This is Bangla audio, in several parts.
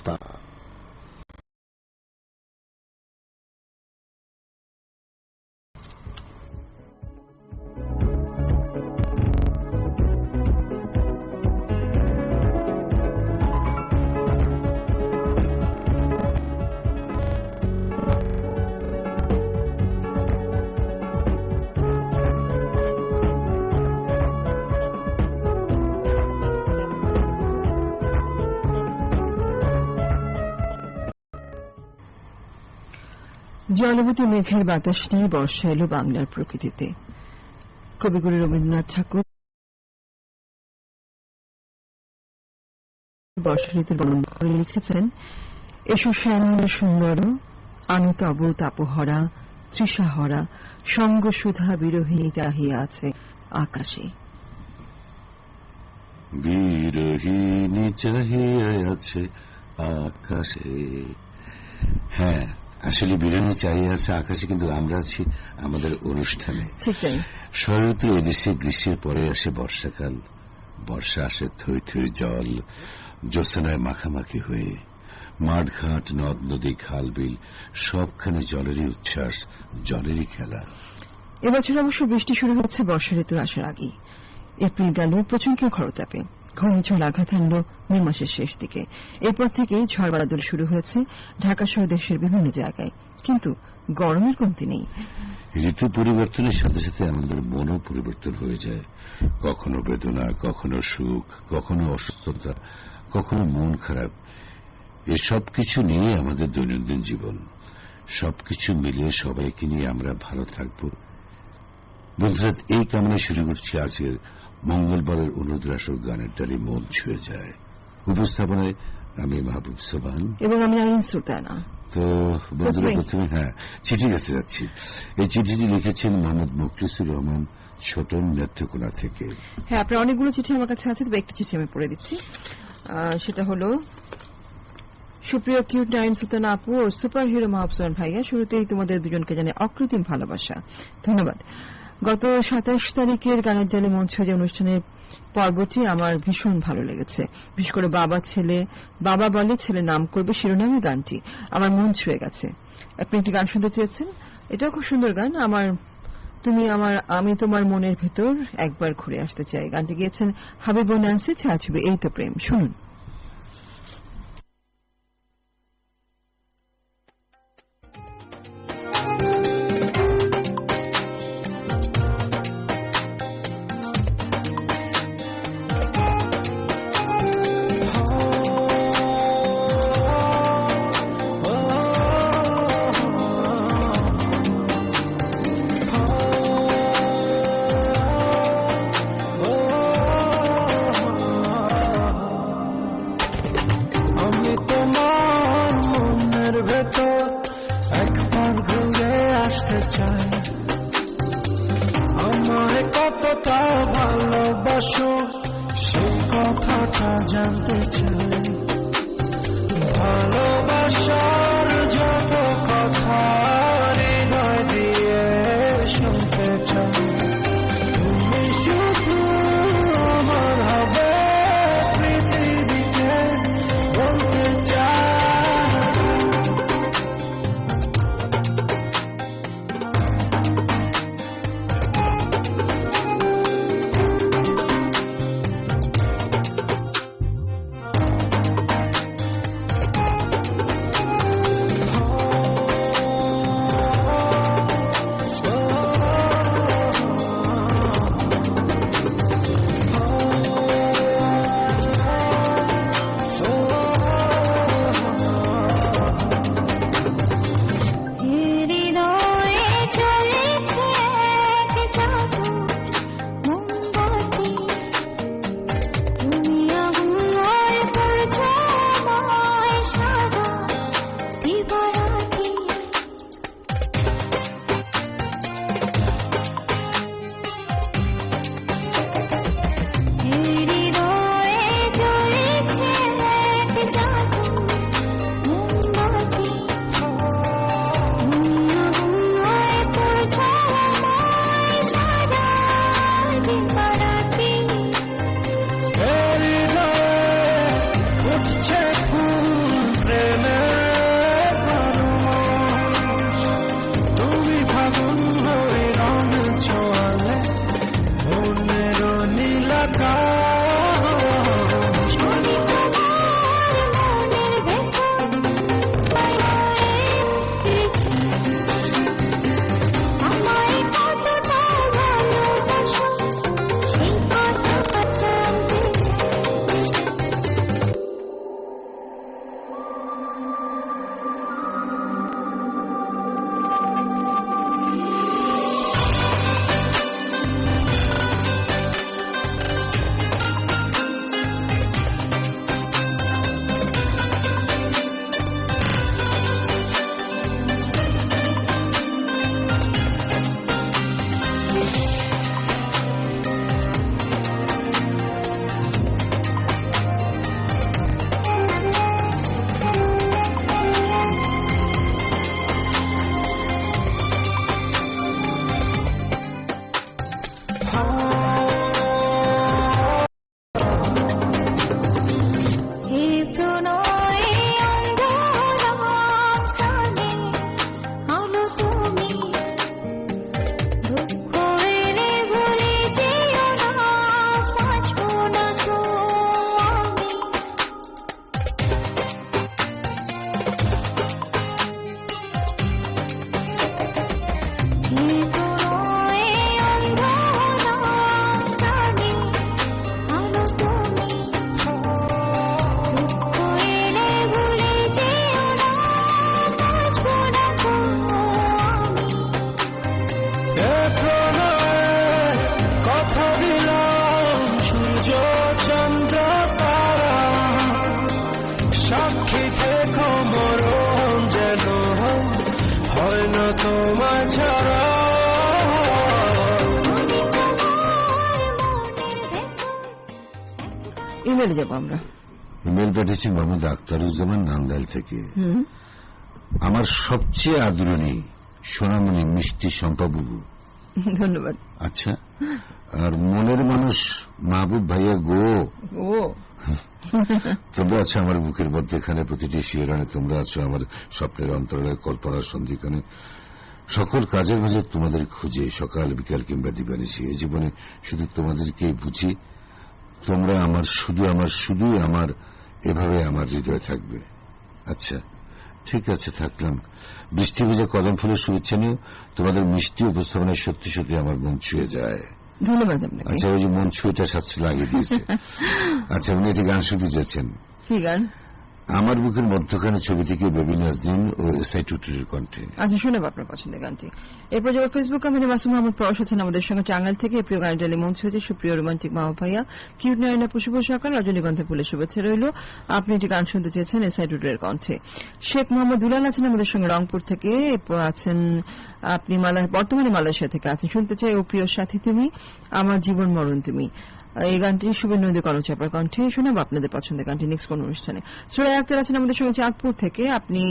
বার্তা। জলবতী মেঘের বাতাস নিয়ে বর্ষা এলো বাংলার প্রকৃতিতে। কবিগুরু রবীন্দ্রনাথ ঠাকুর বর্ষা ঋতুর বর্ণন করে লিখেছেন, এসো শ্যামল সুন্দর আমি তব তাপহরা তৃষাহরা সঙ্গ সুধা বিরোহিনী চাহিয়া আছে আকাশে। বিরোহিনী চাহিয়া আছে আকাশে। হ্যাঁ, আসলে বিরোহিনী চাহিয়া আছে আকাশে, কিন্তু আমরা আছি আমাদের অনুষ্ঠানে। শরৎ এদেশে গ্রীষ্মের পরে আসে বর্ষাকাল। বর্ষা আসে থই থই জল জ্যোৎস্নায় মাখামাখি হয়ে। মাঠঘাট নদ নদী খাল বিল সবখানে জলেরই উচ্ছ্বাস, জলেরই খেলা। এবছর অবশ্য বৃষ্টি শুরু হচ্ছে বর্ষা ঋতুর আসার আগেই। এপ্রিল গেল প্রচন্ড খরতাপে, ঘূর্ণিঝড় আঘাত হানল মে মাসের শেষ দিকে। এরপর থেকেই ঝড় বাদল শুরু হয়েছে ঢাকা সহ দেশের বিভিন্ন জায়গায়, কিন্তু গরমের কমতি নেই। ঋতু পরিবর্তনের সাথে সাথে আমাদের মনও পরিবর্তন হয়ে যায়। কখনো বেদনা, কখনো সুখ, কখনো অসুস্থতা, কখনো মন খারাপ। এসব কিছু নিয়ে আমাদের দৈনন্দিন জীবন। সবকিছু মিলিয়ে সবাইকে নিয়ে আমরা ভালো থাকব বন্ধুরা, এই কামনায় শুরু করছি আজকের মঙ্গলবারের অনুদ্রাসক গানের ডালি মন ছুঁয়ে যায়। উপস্থাপনায় আমি মাহবুব সোবান এবং আমি আইরিন সুলতানা। তো বন্ধুরা, প্রথমে চিঠি কাছে যাচ্ছি। এই চিঠিটি লিখেছেন মোহাম্মদ মুখলিসুর রহমান ছোটন নেত্রকোনা থেকে। হ্যাঁ, আপনার অনেকগুলো চিঠি আমার কাছে আছে, তবে একটি চিঠি আমি পড়ে দিচ্ছি। সেটা হলো, সুপ্রিয় কিউট আইরিন সুলতানা আপু ও সুপার হিরো মাহবুব সোবান ভাইয়া, শুরুতেই তোমাদের দুজনকে জানাই অকৃত্রিম ভালোবাসা, ধন্যবাদ। গত 27 তারিখের গানের জালে মন ছুঁয়ে যায় অনুষ্ঠানের পর্বটি আমার ভীষণ ভালো লেগেছে। বিশেষ করে বাবা বলে ছেলে নাম করবে শিরোনামে গানটি আমার মন ছুঁয়ে গেছে। আপনি একটি গান শুনতে চেয়েছেন, এটাও খুব সুন্দর গান। আমি তোমার মনের ভেতর একবার ঘুরে আসতে চাই। গানটি গিয়েছেন হাবিব ও ন্যান্সি, ছায়াছবি এই তো প্রেম। শুনুন। আমায় কতটা ভালোবাসো সেই কথাটা জানতে চাই। ভালোবাসার যত কথা হৃদয় দিয়ে শুনতে চাই। তুমি শুধু আমার হবে পৃথিবীতে বলতে চাই। দেখো মরণ যেন হয় না তোমার ছাড়া। ইমেলে যাবো আমরা। ইমেল পাঠিয়েছি মোহাম্মদ আখতারুজ্জামান নান্দাইল থেকে। আমার সবচেয়ে আদরণী সোনামণি মিষ্টি শম্পাবুবু, ধন্যবাদ। আচ্ছা, আর মনের মানুষ মাহবুব ভাইয়া গো, ও তোমরা আছো আমার বুকের মধ্যেখানে, প্রতিটি শিহরণে তোমরা আছো আমার স্বপ্নের অন্তরালে, কল্পনার সন্ধিক্ষণে। সকল কাজের মাঝে তোমাদের খুঁজে সকাল বিকাল কিংবা দিবানিশি। এই জীবনে শুধু তোমাদেরকেই বুঝি। তোমরা আমার শুধুই আমার, এভাবে আমার হৃদয় থাকবে। আচ্ছা ঠিক আছে, থাকলাম। বৃষ্টি ভেজা কদম ফুলের শুভেচ্ছা নিয়ে তোমাদের মিষ্টি উপস্থাপনায় সত্যি সত্যি আমার মন ছুঁয়ে যায়। ধন্যবাদ আপনাকে। আচ্ছা, ওই যে মন ছুঁয়েটা সাথে লাগিয়ে দিয়েছে। আচ্ছা, উনি একটি গান শুনতে চেয়েছেন। কি গান? আমার বুকের মধ্যখানে ছবি থেকে বেবি নাজনীন ও এসআই টুটুরের কণ্ঠে। আচ্ছা, শুনে আপনার পছন্দের গানটি। এরপর যাবো ফেসবুক কমেন্টে মাসুম মোহাম্মদ পরশ আছেন আমাদের সঙ্গে টাঙ্গাইল থেকে। প্রিয় গানটি মন ছুঁয়েছে সুপ্রিয় রোমান্টিক মামা ভাইয়া, কিউট নায়না পুষ্প সকাল, রজনীগন্ধা ফুলের শুভেচ্ছা রইল। আপনি একটি গান শুনতে চেয়েছেন এসআই টুটুরের কণ্ঠে। শেখ মোহাম্মদ দুলাল আছেন আমাদের সঙ্গে রংপুর থেকে। এরপর আছেন আপনি বর্তমানে মালয়েশিয়া থেকে আছেন। শুনতে চাই ও প্রিয় সাথী তুমি, আমার জীবন মরণ তুমি। এই গানটি শুভেন্দু কর্মচাপার কণ্ঠে। শোনাবো আপনাদের পছন্দের গানটি নেক্সট কোন অনুষ্ঠানে। সুরাই আক্তার আছেন আমাদের সঙ্গে চাঁদপুর থেকে। আপনি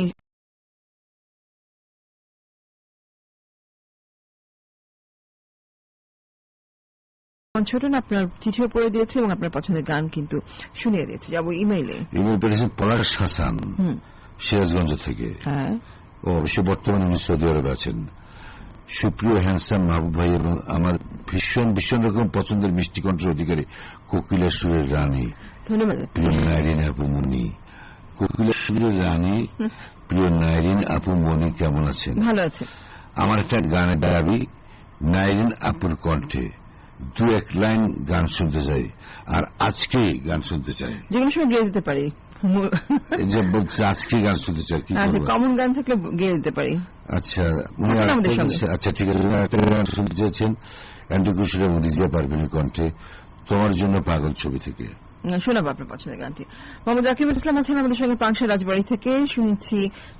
ছোট না, আপনার চিঠিও পড়ে দিয়েছে এবং আপনার পছন্দের গান কিন্তু শুনিয়ে দিয়েছে। যাবো ইমেইলে। ইমেল পেয়েছেন পলাশ হাসান সিরাজগঞ্জ থেকে। হ্যাঁ, ও অবশ্য বর্তমানে উনি সৌদি আরবে আছেন। সুপ্রিয় হ্যান্ডসাম মাহবুব ভাই এবং আমার ভীষণ ভীষণ রকম পছন্দের মিষ্টি কণ্ঠের অধিকারী কোকিলা সুরের রানী, ধন্যবাদ। প্রিয় নাইরিন আপু মনি। কোকিলা সুরের রানী প্রিয় নাইরিন আপু মনি কেমন আছেন? ভালো আছে। আমার একটা গানের দাবি, নাইরিন আপুর কণ্ঠে দু এক লাইন গান শুনতে চাই, আর আজকেই গান শুনতে চাই। যে কোনো সময় গেয়ে দিতে পারি। এই যে বলছে আজকে গান শুনতে চাই, কি আচ্ছা, করবো? কমন গান থাকলে গেয়ে দিতে পারি। আচ্ছা, আমাদের ঠিক আছে, একটা গান শুনতে চেয়েছেন অ্যান্ড্রু কিশোর এবং রিজিয়া পারভিনের কণ্ঠে, তোমার জন্য পাগল ছবি থেকে। শোনাবো আপনার পছন্দের গানটি। মোহাম্মদ রাকিব ইসলাম আছেন আমাদের সঙ্গে পাংশা রাজবাড়ি থেকে।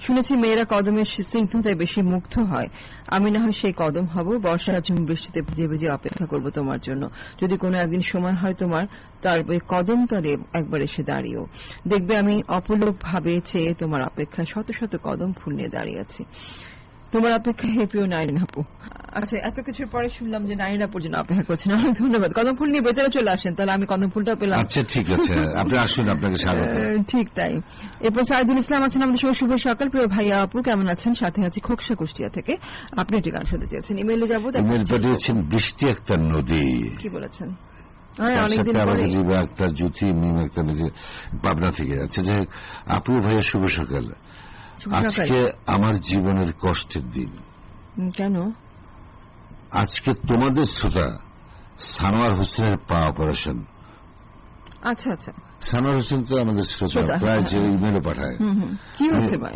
শুনেছি মেয়েরা কদমের স্নিগ্ধতায় বেশি মুগ্ধ হয়। আমি না হয় সেই কদম হব, বর্ষার ঝুম বৃষ্টিতে ভিজে ভিজে অপেক্ষা করব তোমার জন্য। যদি কোনো একদিন সময় হয় তোমার, তার ওই কদম তলে একবার এসে দাঁড়িয়েও দেখবে আমি অপলোক ভাবে চেয়ে তোমার অপেক্ষায় শত শত কদম ফুল নিয়ে দাঁড়িয়ে আছি। তোমার অপেক্ষা হে প্রিয় নাইরিন আপু। আচ্ছা, এত কিছুর পরে শুনলাম যে নাইরিন আপুর জন্য অপেক্ষা করছেন। অনেক ধন্যবাদ। কদম ফুল নিয়ে ভেতরে চলে আসেন, তাহলে আমি কদম ফুলটা পেলাম। আচ্ছা ঠিক আছে, আপনি আসুন, আপনাকে স্বাগত। ঠিক তাই। এরপর সাইদুল ইসলাম আছেন আমাদের সঙ্গে। শুভ সকাল প্রিয় ভাইয়া আপু, কেমন আছেন? সাথে আছি খোকসা কুষ্টিয়া থেকে। আপনি একটি গান শুনতে চেয়েছেন। ইমেইলে যাবো। ইমেল পাঠিয়েছেন বৃষ্টি আক্তার নদী। কি বলেছেন? অনেকদিন পরে আক্তার জুথি মিম আক্তার নদী পাবনা থেকে। আচ্ছা, যাই হোক, আপু ভাইয়া শুভ সকাল। আজকে আমার জীবনের কষ্টের দিন। কেন? আজকে তোমাদের শ্রোতা সানোয়ার হোসেনের পা অপারেশন। আচ্ছা আচ্ছা, সানোয়ার হোসেন তো আমাদের শ্রোতা, প্রায় যে ইমেলও পাঠায়। কি হচ্ছে ভাই?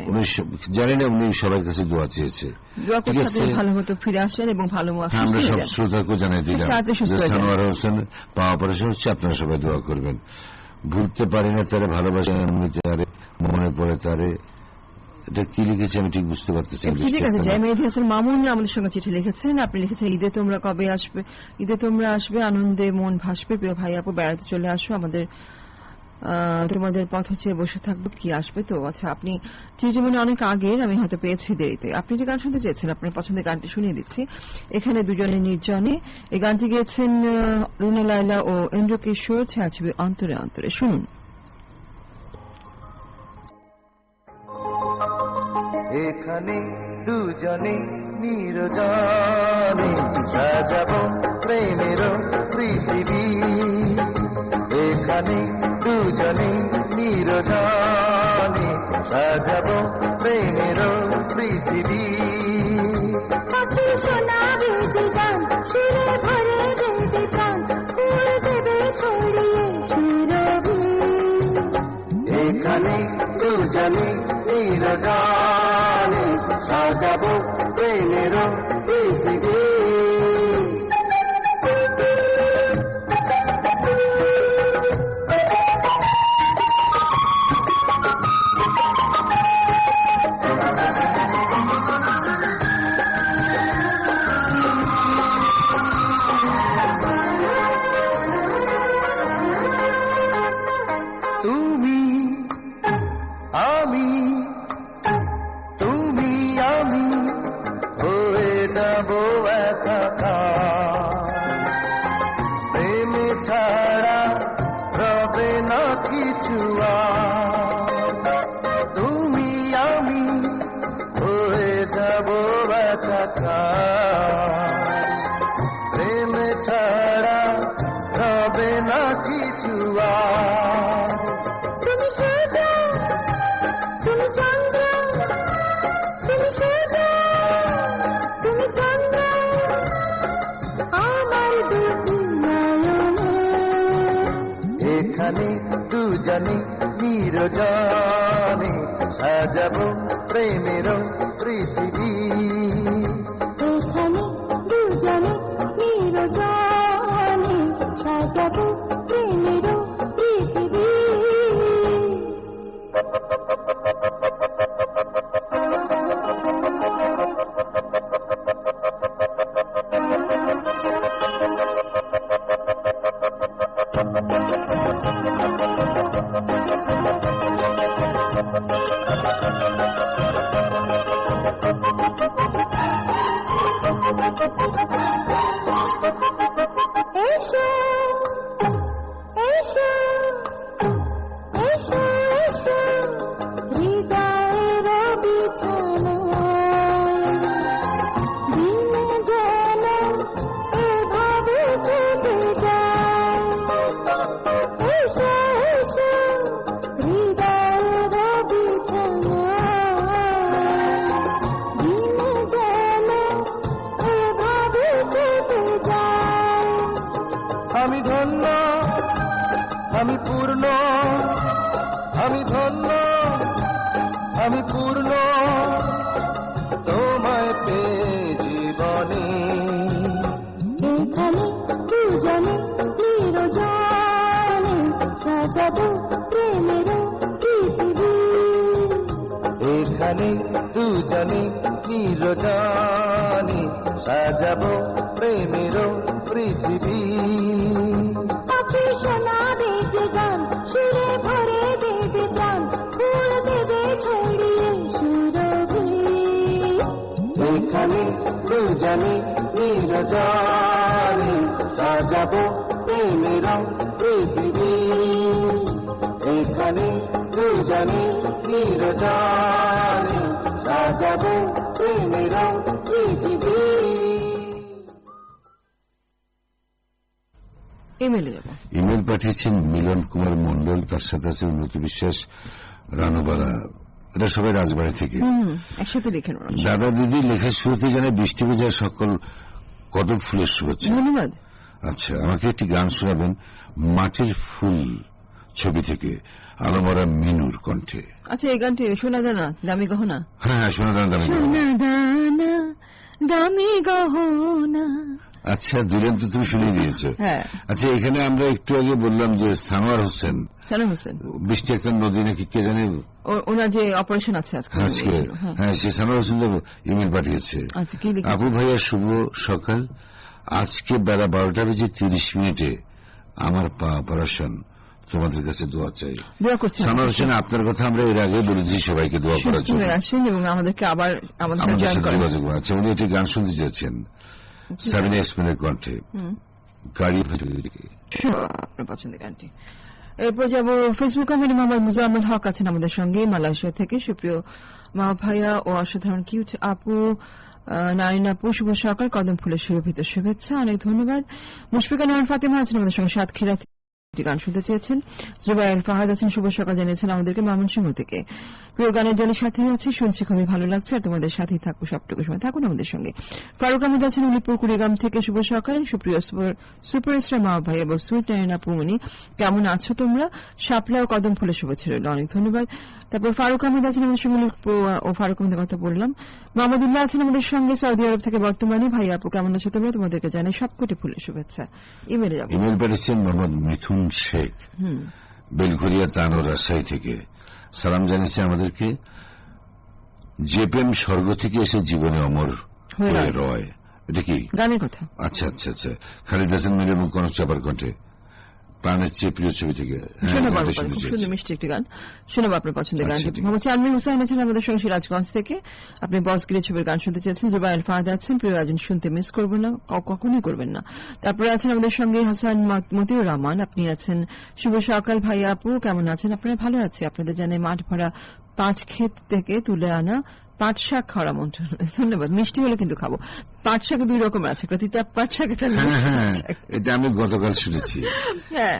জানি না, উনি সবার কাছে দোয়া চেয়েছে। ভালো মতো ফিরে আসেন এবং ভালো আমরা সব শ্রোতাকে জানিয়ে দিলাম যে সানোয়ার হোসেন পা অপারেশন হচ্ছে, আপনারা সবাই দোয়া করবেন। ভুলতে পারি না তারে, ভালোবাসা তারে, মনে পড়ে তারে। এটা কি লিখেছে আমি ঠিক বুঝতে পারতেছি। ঠিক আছে, জয় মেহেদী হাসান মামুন আমাদের সঙ্গে চিঠি লিখেছেন। আপনি লিখেছেন ঈদে তোমরা কবে আসবে? ঈদে তোমরা আসবে, আনন্দে মন ভাসবে। প্রিয় ভাই আপু, বেড়াতে চলে আসো, আমাদের তোমাদের পথ হচ্ছে বসে থাকবো, কি আসবে তো। আচ্ছা, আপনি চিঠি মানে অনেক আগের, আমি হয়তো পেয়েছি দেরিতে। আপনি যে গান শুনতে চেয়েছেন, আপনার পছন্দের গানটি শুনিয়ে দিচ্ছি। এখানে দুজনে নির্জনে, এই গানটি গেয়েছেন রুনা লায়লা ও ইন্দ্র কিশোর। ছায়াছবি অন্তরে অন্তরে। শুনুন। এখানে দুজনে নির্জনে সাজাবো প্রেমের পৃথিবী। এখানে দুজনে নির্জনে সাজাবো প্রেমের পৃথিবী। পাখি শোনাবে যে গান, সুরে ভরে দেবে প্রাণ, ফুল দেবে ছড়িয়ে সুরভি। এখানে দুজনে নির্জনে সাজাবো প্রেমের পৃথিবী। আমি তুমি আমি হয়ে যাব একাকার প্রেম ছাড়া রবে না কিছু আর তুমি আমি হয়ে যাব একাকার প্রেম ছাড়া রবে না কিছু আর তুমি সূর্য তুমি চন্দ্র তুমি সূর্য তুমি চন্দ্র আমার দুটি নয়নে এখানে দুজনে নিরজনে সাজাবো প্রেমের পৃথিবী এখানে দুজনে নিরজনে সাজাবো প্রেমের পৃথিবী এসো এসো এসো এসো হৃদয়ের বিছানায় দিন যেন এভাবে কেটে যায় এসো এসো হৃদয়ের বিছানায় দিন যেন এভাবে কেটে যায় আমি ধন্য আমি পূর্ণ আমি ধন্য আমি পূর্ণ তোমায় পেয়ে জীবনে এখানে দুজনে নিরজনে সাজাবো প্রেমের পৃথিবী এখানে দুজনে নিরজনে সাজাবো প্রেমের পৃথিবী পাখি শোনাবে যে গান সুরে ভরে দেবে প্রাণ ফুল দেবে ছড়িয়ে সুরভি এখানে দুজনে নিরজনে সাজাবো প্রেমের পৃথিবী এখানে দুজনে নিরজনে সাজাবো প্রেমের পৃথিবী ইমেলে যাব। ইমেল পাঠিয়েছেন মিলন কুমার মন্ডল, তার সাথে আছে উন্নতি বিশ্বাস, রানুবালা, এটা সবাই রাজবাড়ি থেকে। একসাথে লিখেন ওরা। দাদা দিদি লেখার শুরুতে জানায় বৃষ্টি ভেজা সকল কদম ফুলের শুভেচ্ছা। ধন্যবাদ। আচ্ছা, আমাকে একটি গান শোনাবেন মাটির ফুল ছবি থেকে, আলমরা মিনুর কণ্ঠে। আচ্ছা, এই গানটি শোনা যায় না? দামি গহনা। হ্যাঁ, শোনা দানা দামি গহনা। সোনা দানা দামি গহনা। আচ্ছা, দিলেন তো, তুমি শুনিয়ে দিয়েছো। হ্যাঁ। আচ্ছা, এখানে আমরা একটু আগে বললাম যে সানোয়ার হোসেন, সানোয়ার হোসেন বৃষ্টি একটা নদী নাকি কে জানে, ওনার যে অপারেশন আছে আজকে। হ্যাঁ, সে সানোয়ার হোসেন ইমেল পাঠিয়েছে। আচ্ছা, কি লিখেছে? আপু ভাইয়া শুভ সকাল, আজকে বেলা 12:30 আমার পা অপারেশন, তোমাদের কাছে দোয়া চাই। দোয়া করছি। সানোয়ার হোসেন, আপনার কথা আমরা এর আগে বলেছি সবাইকে দোয়া করার জন্য। আসেন এবং আমাদেরকে আবার আমাদের আমাদের জয়েন সাথে করেন। যোগাযোগ আছে। উনি একটি গান শুনতে যাচ্ছেন সাবিনা ইয়াসমিনের কণ্ঠে, গাড়ি আপনার পছন্দের গানটি। এরপর যাব ফেসবুক কমেন্ট। মোহাম্মদ মুজাম্মেল হক আছেন আমাদের সঙ্গে মালয়েশিয়া থেকে। সুপ্রিয় মা ভাইয়া ও অসাধারণ কিউট আপু নারিন আপু, শুভ সকাল, কদম ফুলের সুরভিত শুভেচ্ছা, অনেক ধন্যবাদ। মুশফিকা নয়ন ফাতেমা আছেন আমাদের সঙ্গে সাতক্ষীরা একটি গান শুনতে চেয়েছেন। জুবাইর ফাহাদ আছেন, শুভ সকাল জানিয়েছেন আমাদেরকে ময়মনসিংহ থেকে। প্রিয় গানের জলের সাথে আছি, শুনছি খুবই ভালো লাগছে, আর তোমাদের সাথেই থাকবো সবটুকু সময়, থাকুন আমাদের সঙ্গে। ফারুক আহমেদ আছেন উলিপুর কুড়িগ্রাম থেকে, শুভ সকাল। সুপ্রিয় সুপারস্টার মা ভাই এবং সুইট নারায়ণ আপুমনি, কেমন আছো তোমরা? শাপলা ও কদম ফুলের শুভেচ্ছা রইল, অনেক ধন্যবাদ। তারপর ফারুক আহমেদ আছেন আমাদের সঙ্গে, ও ফারুক আহমেদের কথা বললাম। মোহাম্মদুল্লাহ আছেন আমাদের সঙ্গে সৌদি আরব থেকে বর্তমানে। ভাই আপু কেমন আছো তোমরা? তোমাদেরকে জানাই সবকটি ফুলের শুভেচ্ছা। ইমেলে যাব। ইমেল পাঠিয়েছেন মোহাম্মদ মিথুন শেখ, বেলঘরিয়া তানোর রাজশাহী থেকে। সালাম জানিয়েছে আমাদেরকে, যে প্রেম স্বর্গ থেকে এসে জীবনে অমর হয়ে রয়, এটা কি গানের কথা? আচ্ছা আচ্ছা আচ্ছা। খালিদ হাসান মিলের মুখ কনক চাপার কণ্ঠে। প্রাণের চেয়ে প্রিয় ছবি থেকে। শোনাবো খুব সুন্দর মিষ্টি একটি গান শোনাবো আপনার পছন্দের গানটি। মোহাম্মদ চানমি হুসাইন আছেন আমাদের সঙ্গে সিরাজগঞ্জ থেকে। আপনি বসগিরি ছবির গান শুনতে চেয়েছেন। জুবাইল ফাহাদ আছেন, প্রিয় রাজন শুনতে মিস করবেন না, কখনোই করবেন না। তারপরে আছেন আমাদের সঙ্গে হাসান মতিউর রহমান। আপনি আছেন শুভ সকাল ভাই আপু, কেমন আছেন? আপনারা ভালো আছে? আপনাদের জানে মাঠ ভরা পাট ক্ষেত থেকে তুলে আনা পাট শাক খাওয়ার আমন্ত্রণ। ধন্যবাদ। মিষ্টি হলে কিন্তু খাবো। পাট শাক 2 রকমের আছে, একটা তিতা পাট শাক, একটা এটা আমি গতকাল শুনেছি।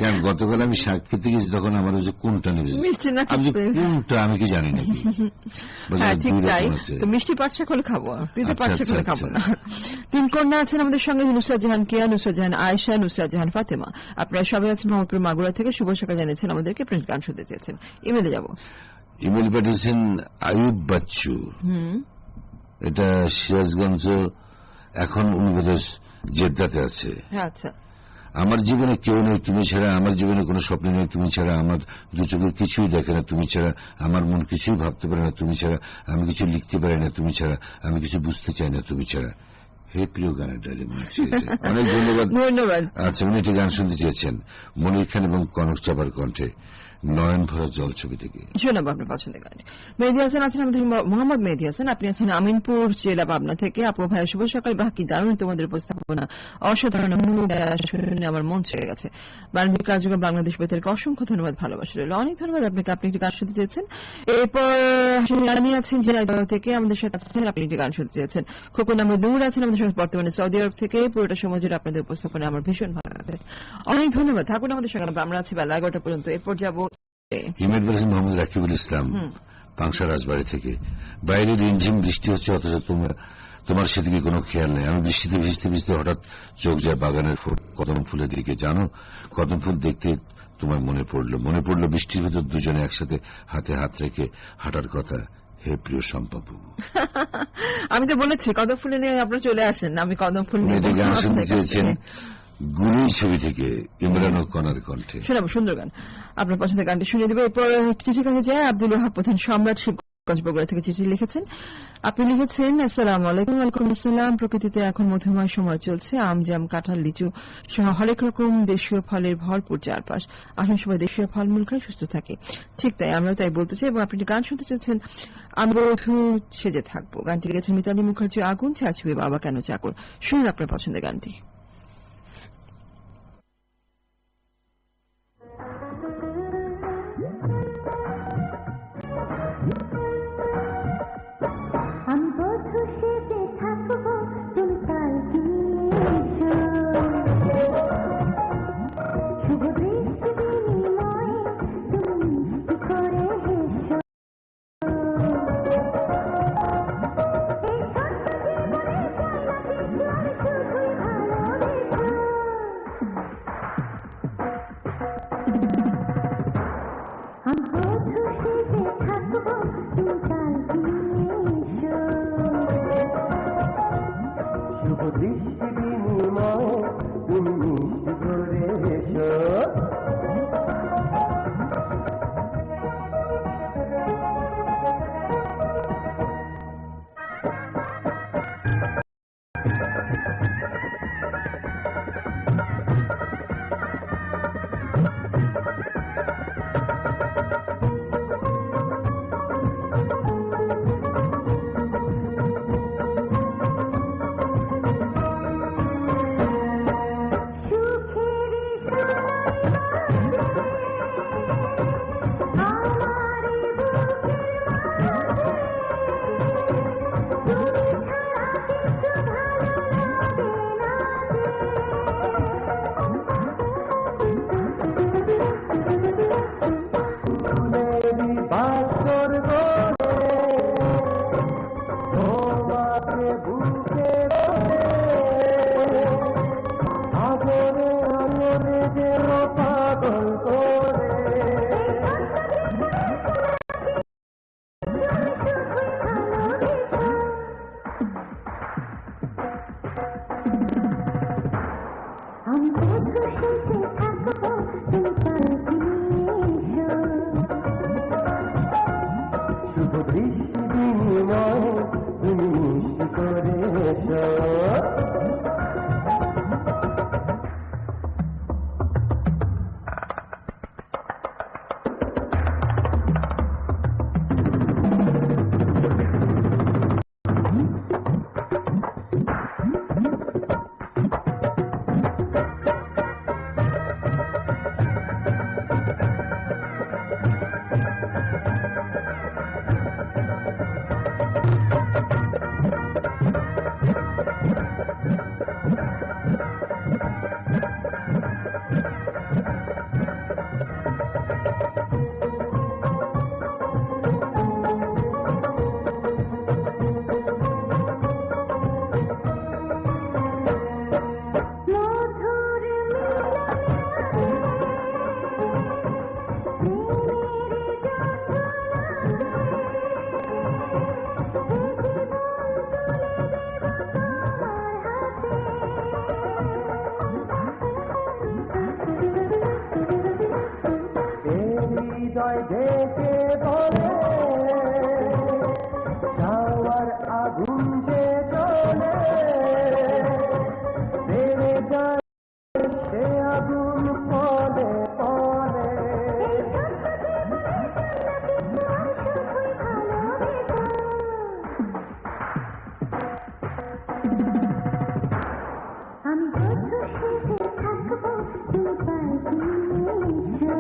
কারণ গতকাল আমি শাক খেতে গেছি, তখন আমার ওই যে কোনটা নেবে মিষ্টি না কোনটা আমি কি জানি না। ঠিক তাই, তো মিষ্টি পাট শাক হলে খাবো, তিতা পাট শাক হলে খাবো না। 3 কন্যা আছেন আমাদের সঙ্গে, নুসরাত জাহান কেয়া, নুসরাত জাহান আয়েশা, নুসরাত জাহান ফাতেমা। আপনারা সবাই আছেন মোহাম্মদপুর মাগুরা থেকে। শুভ সকাল জানিয়েছেন আমাদেরকে, প্রিন্ট গান শুনতে চেয়েছেন। ইমেলে যাব। ইমেল পাঠিয়েছেন আয়ুব বাচ্চু, এটা সিরাজগঞ্জ, এখন উনি বোধহয় জেদ্দাতে আছে। আচ্ছা। আমার জীবনে কেউ নেই তুমি ছাড়া, আমার জীবনে কোনো স্বপ্ন নেই তুমি ছাড়া, আমার 2 চোখে কিছুই দেখে না তুমি ছাড়া, আমার মন কিছুই ভাবতে পারে না তুমি ছাড়া, আমি কিছু লিখতে পারি না তুমি ছাড়া, আমি কিছু বুঝতে চাই না তুমি ছাড়া। হে প্রিয় গানের ডালি, অনেক ধন্যবাদ। ধন্যবাদ। আচ্ছা, উনি একটি গান শুনতে চেয়েছেন মনির খান এবং কনক চাপার কণ্ঠে, নয়ন ভরা জল ছবি থেকে। শোনাবো আপনার পছন্দের গান। মেহেদী হাসান আছেন আমাদের, মোহাম্মদ মেহেদী হাসান। আপনি আছেন আমিনপুর জেলা পাবনা থেকে। আপু ভাই শুভ সকাল, বাকি দারুণ তোমাদের উপস্থাপনা, অসাধারণ, শুনে আমার মন ছেড়ে গেছে। বাণিজ্যিক কার্যক্রম বাংলাদেশ বেতারকে অসংখ্য ধন্যবাদ, ভালোবাসা রইল। অনেক ধন্যবাদ আপনাকে। আপনি একটি গান শুনতে চেয়েছেন। এরপর রানী আছেন ঝিনাইদহ থেকে, আমাদের সাথে আছেন, আপনি একটি গান শুনতে চেয়েছেন। খোকন আহমেদ নূর আছেন আমাদের সাথে, বর্তমানে সৌদি আরব থেকে। পুরোটা সময় জুড়ে আপনাদের উপস্থাপনা আমার ভীষণ ভালো লাগে। অনেক ধন্যবাদ, থাকুন আমাদের সঙ্গে। আমরা আছি বেলা 11টা পর্যন্ত। এরপর যাবো ইমেল বলেছেন মোহাম্মদ রাকিবুল ইসলাম, পাংশা রাজবাড়ি থেকে। বাইরে রিমঝিম বৃষ্টি হচ্ছে, অথচ তোমার সেদিকে কোনো খেয়াল নেই। আমি বৃষ্টিতে ভিজতে ভিজতে হঠাৎ চোখ যায় বাগানের কদম ফুলের দিকে। জানো, কদম ফুল দেখতে তোমার মনে পড়লো বৃষ্টির ভেতর দুজনে একসাথে হাতে হাত রেখে হাঁটার কথা। হে প্রিয় সম্পাপু, আমি তো বলেছি কদম ফুলে নিয়ে আপনারা চলে আসেন, আমি কদম ফুল নিয়ে গান শুনতে চেয়েছেন গুরু ছবি থেকে, ইমরান ও কনার কণ্ঠে। শোনাবো সুন্দর গান, আপনার পছন্দের গানটি শুনিয়ে দেবো। এরপর চিঠি কাছে যায় আব্দুল ওয়াহাব প্রধান, সম্রাট শিবগঞ্জ বগুড়া থেকে চিঠি লিখেছেন। আপনি লিখেছেন, আসসালামু আলাইকুম। ওয়ালাইকুম আসসালাম। প্রকৃতিতে এখন মধুময় সময় চলছে, আম জাম কাঁঠাল লিচু সহ হরেক রকম দেশীয় ফলের ভরপুর চারপাশ। আসুন সবাই দেশীয় ফলমূল খাই, সুস্থ থাকে। ঠিক তাই, আমরা তাই বলতে চাই। এবং আপনি গান শুনতে চেয়েছেন আমরা বধূ সেজে থাকবো। গানটি গেছেন মিতালি মুখার্জি, আগুন ছাড়ছিবে বাবা কেন চাকর। শুনুন আপনার পছন্দের গানটি। আমায় ডেকে বলে যাওয়ার আগুন যে চলে বেড়ে যায় সে আগুন পলে পলে আমি যত সেজে থাকবো দুবার দিয়েছো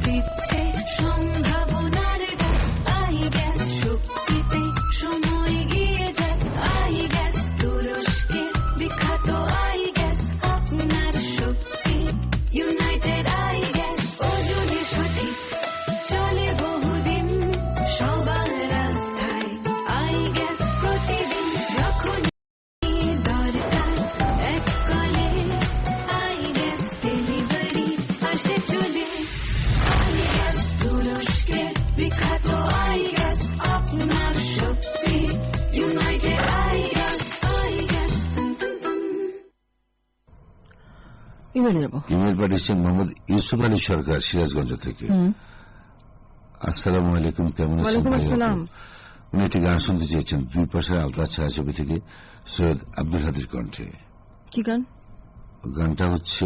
দিচ্ছে সম্ভাবনার ডাক আই গ্যাস শক্তিতে সময় এগিয়ে যাক আই গ্যাস তুরস্কে বিখ্যাত আই গ্যাস আপনার শক্তি ইউনাইটেড আই গ্যাস ও যদি সঠিক চলে বহুদিন সবার রাস্তায় আই গ্যাস প্রতিদিন যখন দরকার এক কলে আই গ্যাস ডেলিভারি আসে চলে আই গ্যাস তুরস্কের বিখ্যাত আই গ্যাস আপনার শক্তি ইউনাইটেড আই গ্যাস ইমেলে যাবো। ইমেল পাঠিয়েছেন মোহাম্মদ ইউসুফ আলী সরকার সিরাজগঞ্জ থেকে। আসসালামু আলাইকুম, কেমন আছেন? ওয়ালাইকুম আসসালাম। উনি একটি গান শুনতে চেয়েছেন দুই পাশের আলতা ছায়াছবি থেকে সৈয়দ আব্দুল হাদির কণ্ঠে। কি গান? গানটা হচ্ছে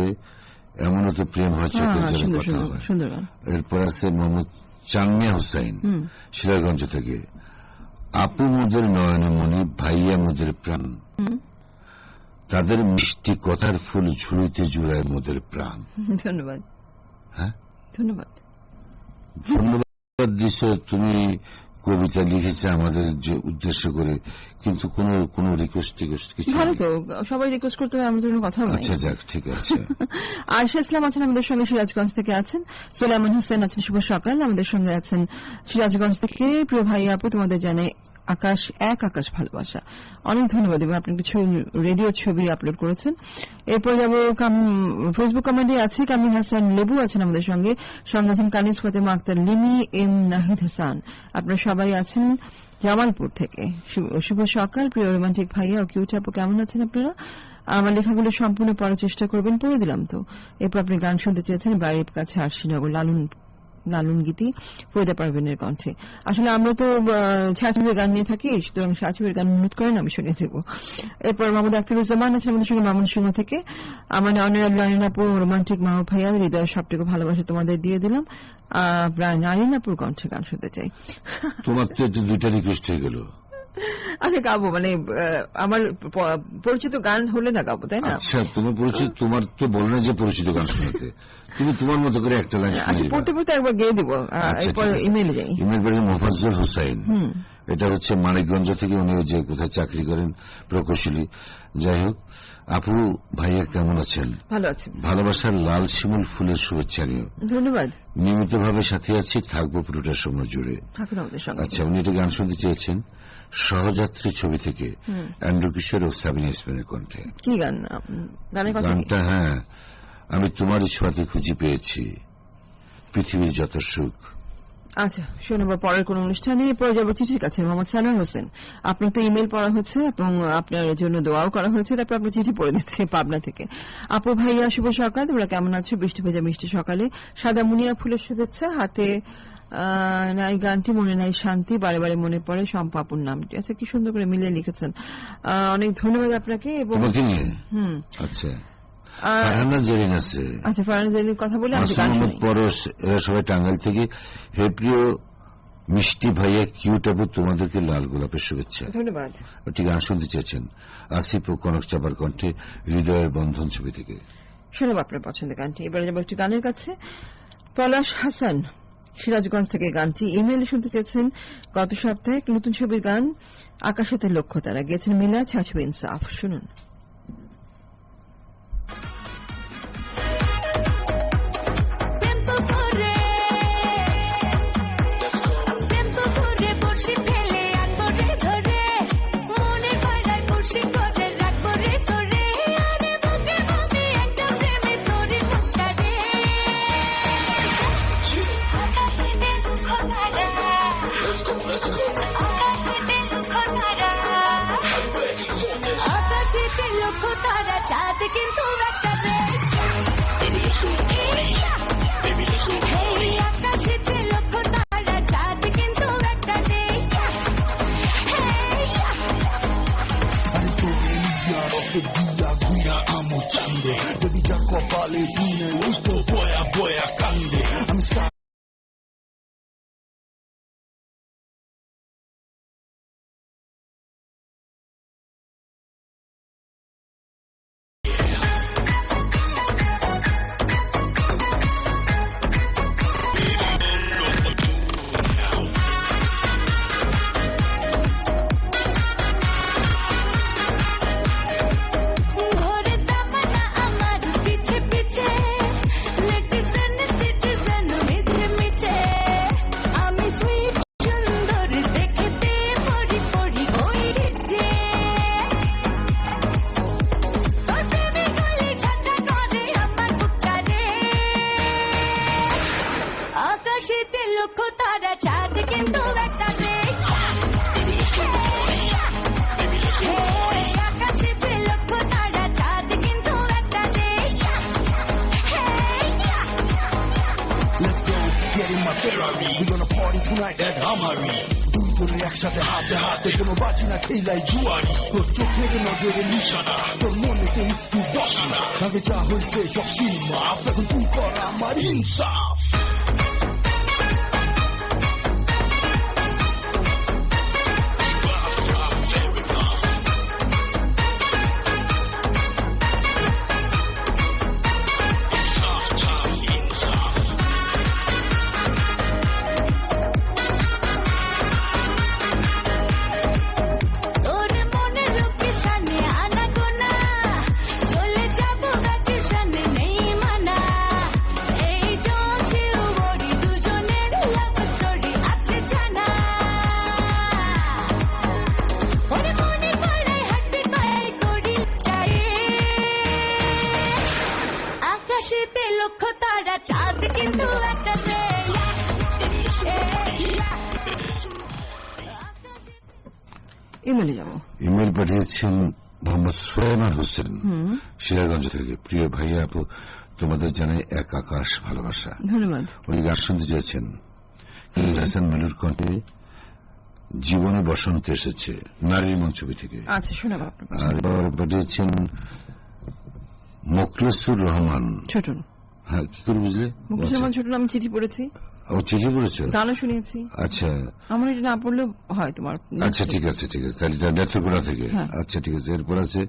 এমনও তো প্রেম হয় চোখের জলে কথা হয়। সুন্দর গান। এরপর আছে মোহাম্মদ চানমিয়া হুসাইন সিরাজগঞ্জ থেকে। আপু মোদের নয়নমণি, ভাইয়া মোদের প্রাণ, তাদের মিষ্টি কথার ফুল ঝুড়িতে জুড়ায় মোদের প্রাণ। ধন্যবাদ। হ্যাঁ, ধন্যবাদ। ধন্যবাদ দিস। তুমি কবিতা লিখেছে আমাদের যে উদ্দেশ্য করে, কিন্তু কোন রিকোয়েস্ট কিছু ভালো তো, সবাই রিকোয়েস্ট করতে হয়, আমাদের কোনো কথা নাই। আচ্ছা যাক, ঠিক আছে। আয়শা ইসলাম আছেন আমাদের সঙ্গে সিরাজগঞ্জ থেকে আছেন। সুলাইমান হোসেন আছেন শুভ সকাল আমাদের সঙ্গে আছেন সিরাজগঞ্জ থেকে। প্রিয় ভাই আপু, তোমাদের জানে আকাশ এক আকাশ ভালোবাসা। অনেক ধন্যবাদ এবং আপনি কিছু রেডিওর ছবি আপলোড করেছেন। এরপর যাব ফেসবুক কমেন্টে আছে কামিল হাসান লেবু আছেন আমাদের সঙ্গে আছেন কানিস ফাতেমা আক্তার, লিমি এম নাহিদ হাসান। আপনারা সবাই আছেন জামালপুর থেকে। শুভ সকাল প্রিয় রোমান্টিক ভাইয়া ও কিউট আপু, কেমন আছেন আপনারা? আমার লেখাগুলো সম্পূর্ণ পড়ার চেষ্টা করবেন। পড়ে দিলাম তো। এরপর আপনি গান শুনতে চেয়েছেন বাড়ির কাছে আরশিনগর লালন গীতি ফরিদা পারভিনের কণ্ঠে। আসলে আমরা তো ছায়াছবির গান নিয়ে থাকি, সুতরাং ছায়াছবির গান অনুরোধ করেন, আমি শুনে দেব। এরপর মোহাম্মদ আখতারুজ্জামান আছেন আমাদের সঙ্গে মামুনসিংহ থেকে। আমার নারিনাপুর রোমান্টিক মা ভাইয়া, হৃদয়ের সবটুকু ভালোবাসা তোমাদের দিয়ে দিলাম। নারিনাপুর কণ্ঠে গান শুনতে চাই। তোমার তো দুইটা রিকোয়েস্ট হয়ে গেল। আচ্ছা গাবো, মানে আমার পরিচিত গান হলে না গাবো, তাই না? আচ্ছা, তোমার পরিচিত, তোমার তো বলো না যে পরিচিত গান শোনাতে, তুমি তোমার মতো করে একটা লাইন শুনে পড়তে পড়তে একবার গেয়ে দিব। এরপর ইমেলে যাই। ইমেল পাঠিয়েছেন মোফাজ্জল হোসাইন। এটা হচ্ছে মানিকগঞ্জ থেকে। উনি যে কোথায় চাকরি করেন, প্রকৌশলী। যাই হোক, আপু ভাইয়া কেমন আছেন? ভালো আছি। ভালোবাসার লাল শিমুল ফুলের শুভেচ্ছা নিয়ে ধন্যবাদ। নিয়মিতভাবে সাথে আছি, থাকবো পুরোটা সময় জুড়ে। থাকুন আমাদের সঙ্গে। আচ্ছা, উনি একটা গান শুনতে চেয়েছেন সহযাত্রী ছবি থেকে অ্যান্ড্রু কিশোর ও সাবিনা ইসমাইলের কণ্ঠে। কি গান? গানের কথা? গানটা হ্যাঁ, আমি তোমারই ছোঁয়াতে খুঁজে পেয়েছি পৃথিবীর যত সুখ। আচ্ছা, শোনাবো পরের কোন অনুষ্ঠানে। পরে যাবো চিঠির কাছে। মোহাম্মদ সানার হোসেন, আপনার তো ইমেল পড়া হয়েছে এবং আপনার জন্য দোয়াও করা হয়েছে, তারপর আপনার চিঠি পড়ে দিচ্ছে পাবনা থেকে। আপু ভাইয়া শুভ সকাল, তোমরা কেমন আছো? বৃষ্টি ভেজা মিষ্টি সকালে সাদা মুনিয়া ফুলের শুভেচ্ছা। হাতে নাই গানটি, মনে নাই শান্তি, বারে বারে মনে পড়ে সম্পাপুর নামটি। আচ্ছা, কি সুন্দর করে মিলিয়ে লিখেছেন। অনেক ধন্যবাদ আপনাকে। এবং আচ্ছা, ফারহানা জেরিন আছে। আচ্ছা, ফারহানা জেরিনের কথা বলে আমি গান শুনি। পরশ, এরা সবাই টাঙ্গাইল থেকে। হে প্রিয় মিষ্টি ভাইয়া কিউট আপু, তোমাদেরকে লাল গোলাপের শুভেচ্ছা। ধন্যবাদ। একটি গান শুনতে চেয়েছেন আসিফ ও কনক চাপার কণ্ঠে হৃদয়ের বন্ধন ছবি থেকে। শোনাবো আপনার পছন্দের গানটি। এবারে যাবো একটি গানের কাছে। পলাশ হাসান সিরাজগঞ্জ থেকে গানটি ইমেইলে শুনতে চেয়েছেন। গত সপ্তাহে এক নতুন ছবির গান আকাশেতে লক্ষ্য তারা গেয়েছেন মিলা ছাছবি ইনসাফ। শুনুন। আকাশেতে লক্ষ্য তারা চাঁদ কিন্তু একটা আকাশেতে লক্ষ তারা চাঁদ কিন্তু একটা নেই আকাশেতে লক্ষ তারা চাঁদ কিন্তু একটা নেই Let's go, get in my Ferrari. We gonna party tonight at Hamari. দুইজনে একসাথে হাতে হাতে কোনো বাজি না খেলাই জুয়ারি তোর চোখের নজরে নিশানা তোর মনেতে একটু বসানা আগে যা হয়েছে সব সীমাফ এখন তুই কর আমার ইনসাফ তোর মনে লোকেশনে আনা গোনা চলে যাবো ভ্যাকেশনে নেই মানা এই চলছে ওরি দুজনের লাভ স্টোরি আছে জানা ওরে মনে পড়ে হার্টবিট পাই করি চাই আকাশেতে লক্ষ তারা চাঁদ কিন্তু একটা নেই ইমেলে যাবো। ইমেল পাঠিয়েছেন মোহাম্মদ সুলাইমান হোসেন সিরাজগঞ্জ থেকে। প্রিয় ভাইয়া আপু, তোমাদের জানাই এক আকাশ ভালোবাসা। ধন্যবাদ। উনি গান শুনতে চেয়েছেন হাসান মিলুর কণ্ঠে জীবনে বসন্ত এসেছে, নারীর মন ছবি থেকে। আচ্ছা, শোনাবো আপনার আর এবার পাঠিয়েছেন মোখলেসুর রহমান। ছোটন। হ্যাঁ, কি করে বুঝলে? মুকেশ রহমান ছোটন, আমি চিঠি পড়েছি, ও চিঠি পড়েছো? গানও শুনিয়েছি। আচ্ছা আমার এটা না পড়লেও হয় তোমার। আচ্ছা, ঠিক আছে ঠিক আছে, তাহলে এটা নেত্রকোনা থেকে। হ্যাঁ। আচ্ছা ঠিক আছে। এরপর আছে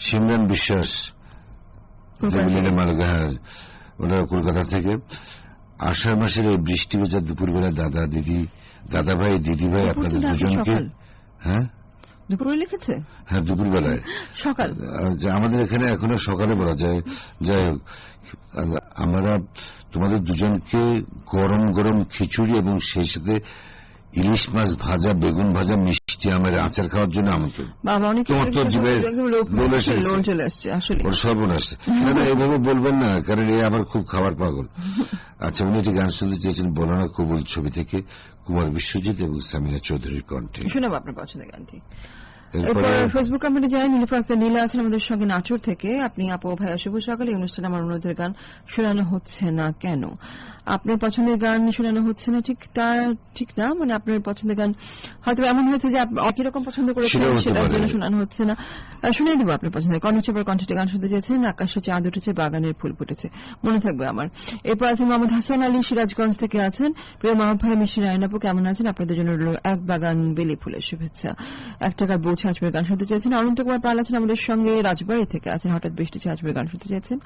সিমরান বিশ্বাস, হ্যাঁ, ওরা কলকাতা থেকে। আষাঢ় মাসের এই বৃষ্টি ভেজা দুপুরবেলা দাদা ভাই দিদি ভাই আপনাদের দুজনকে। হ্যাঁ, দুপুরে লিখেছে? হ্যাঁ, দুপুরবেলায় সকাল। আমাদের এখানে এখনো সকালে বলা যায়। যাই হোক, আমরা তোমাদের দুজনকে গরম গরম খিচুড়ি এবং সেই সাথে ইলিশ মাছ ভাজা, বেগুন ভাজা, মিষ্টি আমের আচার খাওয়ার জন্য আমন্ত্রণ। তোমার তো জীবের লোন চলে আসছে আসলে, ওর সর্বনাশ। না না, এভাবে বলবেন না, কারণ এ আবার খুব খাবার পাগল। আচ্ছা, উনি একটি গান শুনতে চেয়েছেন বলানা কবুল ছবি থেকে, কুমার বিশ্বজিৎ এবং সামিয়া চৌধুরীর কণ্ঠে। শোনাবো আপনার পছন্দের গানটি। এরপরে ফেসবুক কমেন্টে যাই, নীলুফার আক্তার নীলা আছেন আমাদের সঙ্গে নাটোর থেকে। আপনি আপু ভাইয়া শুভ সকালে, এই অনুষ্ঠানে আমার অনুরোধের গান শোনানো হচ্ছে না কেন? আপনার পছন্দের গান শোনানো হচ্ছে না ঠিক না, মানে আপনার পছন্দের গান হয়তো এমন হয়েছে যে একই রকম পছন্দ করেছেন, সেটার জন্য শোনানো হচ্ছে না। শুনিয়ে দেবো আপনার পছন্দের কর্ণচেপার কণ্ঠে গান শুনতে চেয়েছেন, আকাশে চাঁদ উঠেছে, বাগানের ফুল ফুটেছে, মনে থাকবে আমার। এরপর আছেন মোহাম্মদ হাসান আলী, সিরাজগঞ্জ থেকে আছেন। প্রিয় মাহবুব ভাই, মিষ্টি রায়নাপু কেমন আছেন? আপনাদের জন্য এক বাগান বেলি ফুলের শুভেচ্ছা। 1 টাকার বউ ছাঁচবের গান শুনতে চেয়েছেন। অনন্ত কুমার পাল আছেন আমাদের সঙ্গে, রাজবাড়ী থেকে আছেন। হঠাৎ বৃষ্টি ছাঁচবের গান শুনতে চেয়েছেন।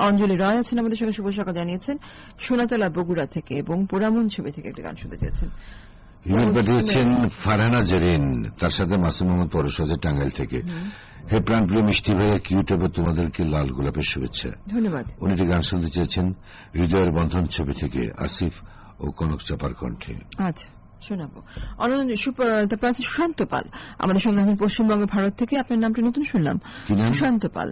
অঞ্জলি রয় আছেন আমাদের সঙ্গে, শুভ সকাল জানিয়েছেন সোনাতলা বগুড়া থেকে, এবং পোড়ামন ছবি থেকে একটা গান শুনতে চেয়েছেন। ইমেল পাঠিয়েছেন ফারহানা জেরিন, তার সাথে মাসুম মোহাম্মদ পরশ আছে টাঙ্গাইল থেকে। হে প্রাণপ্রিয় মিষ্টি ভাইয়া, কিউট হবে তোমাদেরকে লাল গোলাপের শুভেচ্ছা। ধন্যবাদ। উনি একটি গান শুনতে চেয়েছেন হৃদয়ের বন্ধন ছবি থেকে, আসিফ ও কনক চাপার কণ্ঠে। আচ্ছা, শোনাবো। তারপর আছে সুশান্ত পাল আমাদের সঙ্গে আছেন পশ্চিমবঙ্গ ভারত থেকে। আপনার নামটা নতুন শুনলাম, সুশান্ত পাল।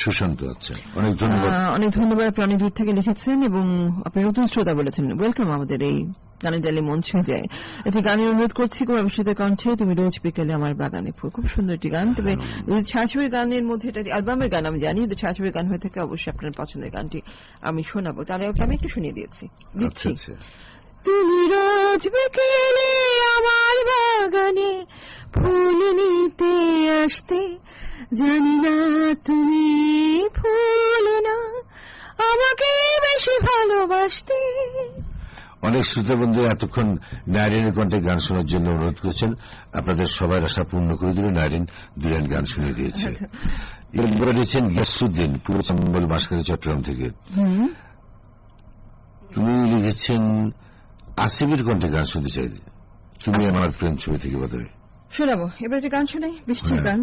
সুশান্ত, আচ্ছা, অনেক ধন্যবাদ। অনেক ধন্যবাদ, আপনি অনেক দূর থেকে লিখেছেন এবং আপনি নতুন শ্রোতা বলেছেন। ওয়েলকাম আমাদের এই গানের ডালে মন ছুঁয়ে যায়। একটি গানের অনুরোধ করছি কুমার বিশ্বজিতের কণ্ঠে, তুমি রোজ বিকেলে আমার বাগানে ফুল। খুব সুন্দর একটি গান। তবে ছাঁচবের গানের মধ্যে, এটা অ্যালবামের গান আমি জানি, যদি ছাঁচবের গান হয়ে থাকে অবশ্যই আপনার পছন্দের গানটি আমি শোনাবো। তাহলে ওকে আমি একটু শুনিয়ে দিচ্ছি। তুমি রোজ বিকেলে আমার বাগানে ফুল নিতে আসতে, জানি না তুমি ফুল না আমাকে বেশি ভালোবাসতে। অনেক শ্রোতা বন্ধু এতক্ষণ নাইরিনের কণ্ঠে গান শোনার জন্য অনুরোধ করেছেন। আপনাদের সবাই আশা পূর্ণ করে দিল, নাইরিন 2 লাইন গান শুনিয়ে দিয়েছে। এরপর দিয়েছেন গিয়াসুদ্দিন, পূর্ব চম্বল বাঁশখালী চট্টগ্রাম থেকে। তুমি লিখেছেন আসিফের কণ্ঠে গান শুনতে চাই, তুমি আমার প্রেম ছবি থেকে বোধহয়। শোনাবো এবার একটা গান শোনাই, বৃষ্টির গান।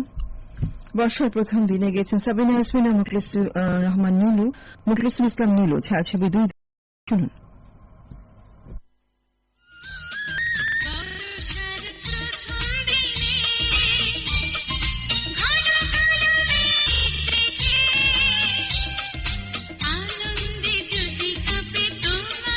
বর্ষার প্রথম দিনে গেছেন সাবিনা ইয়াসমিন ও মুখলিসুর রহমান নীলু, মুখলিসুল ইসলাম নীলু, ছায়াছবি 2। শুনুন। আনন্দে যদি কাঁপে তোমার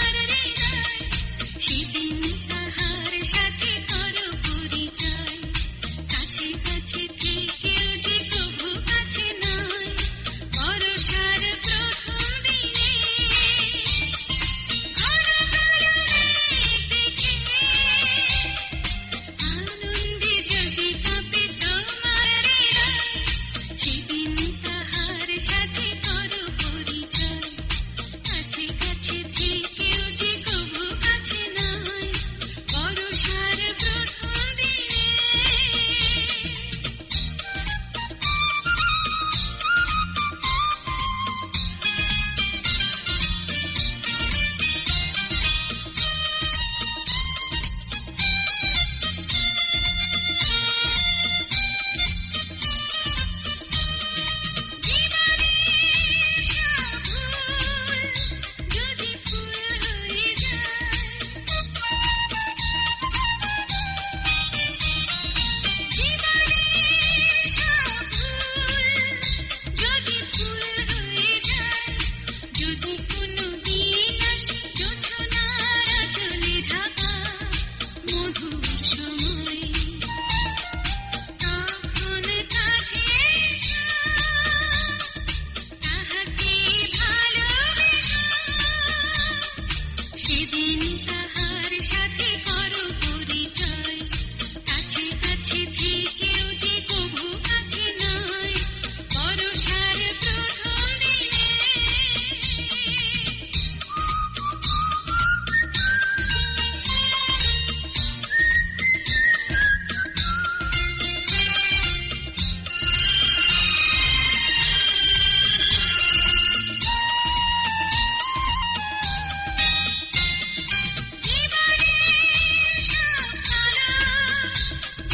সেদিন তাহার সাথে করো পরিচয়, কাছে কাছে থেকেও যে কভু কাছে নয়, বরষার প্রথম দিনে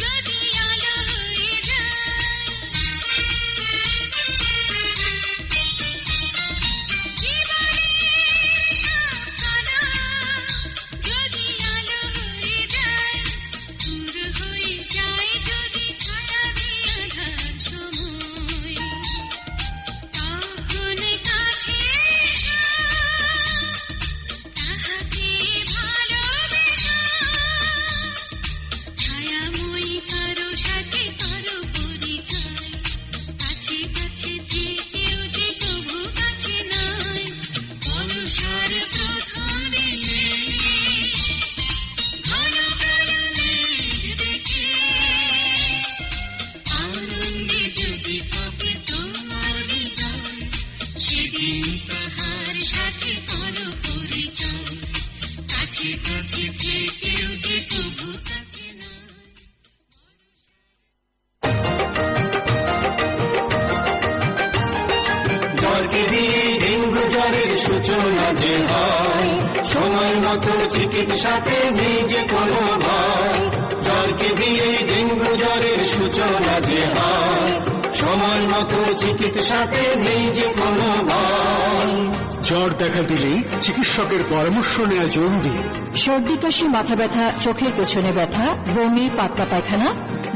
যদি আলো হয়ে যায়, জীবনের সবখানা যদি আলো হয়ে যায়, দূর হয়ে যায় যদি ছায়া দিয়ে আধার সময়, তখন কাছে এসো, তাহাকে ভালোবেসো, ছায়াময়ী কারো সাথে কারো পরিচয়, কাছে কাছে থেকেও যে তবু কাছে নয়, বর্ষার প্রথম দিনে ঘন কালো মেঘ দেখে আনন্দে যদি কাঁপে তোমার হৃদয়, সেদিন তাহার সাথে করো পরিচয়, কাছে কাছে থেকেও যে তবু কাছে নয়। জ্বরকে দিয়ে ডেঙ্গু জ্বরের সূচনা যে হয়, সময় মতো চিকিৎসাতে নেই যে কোনো ভয়। জ্বরকে দিয়ে ডেঙ্গু জ্বরের সূচনা যে হয়, সময় মতো চিকিৎসাতে নেই যে কোনো ভয়। জ্বর দেখা দিলেই চিকিৎসকের পরামর্শ নেওয়া জরুরি। সর্দি কাশি, মাথা ব্যথা, চোখের পেছনে ব্যথা, বমি, পাতলা পায়খানা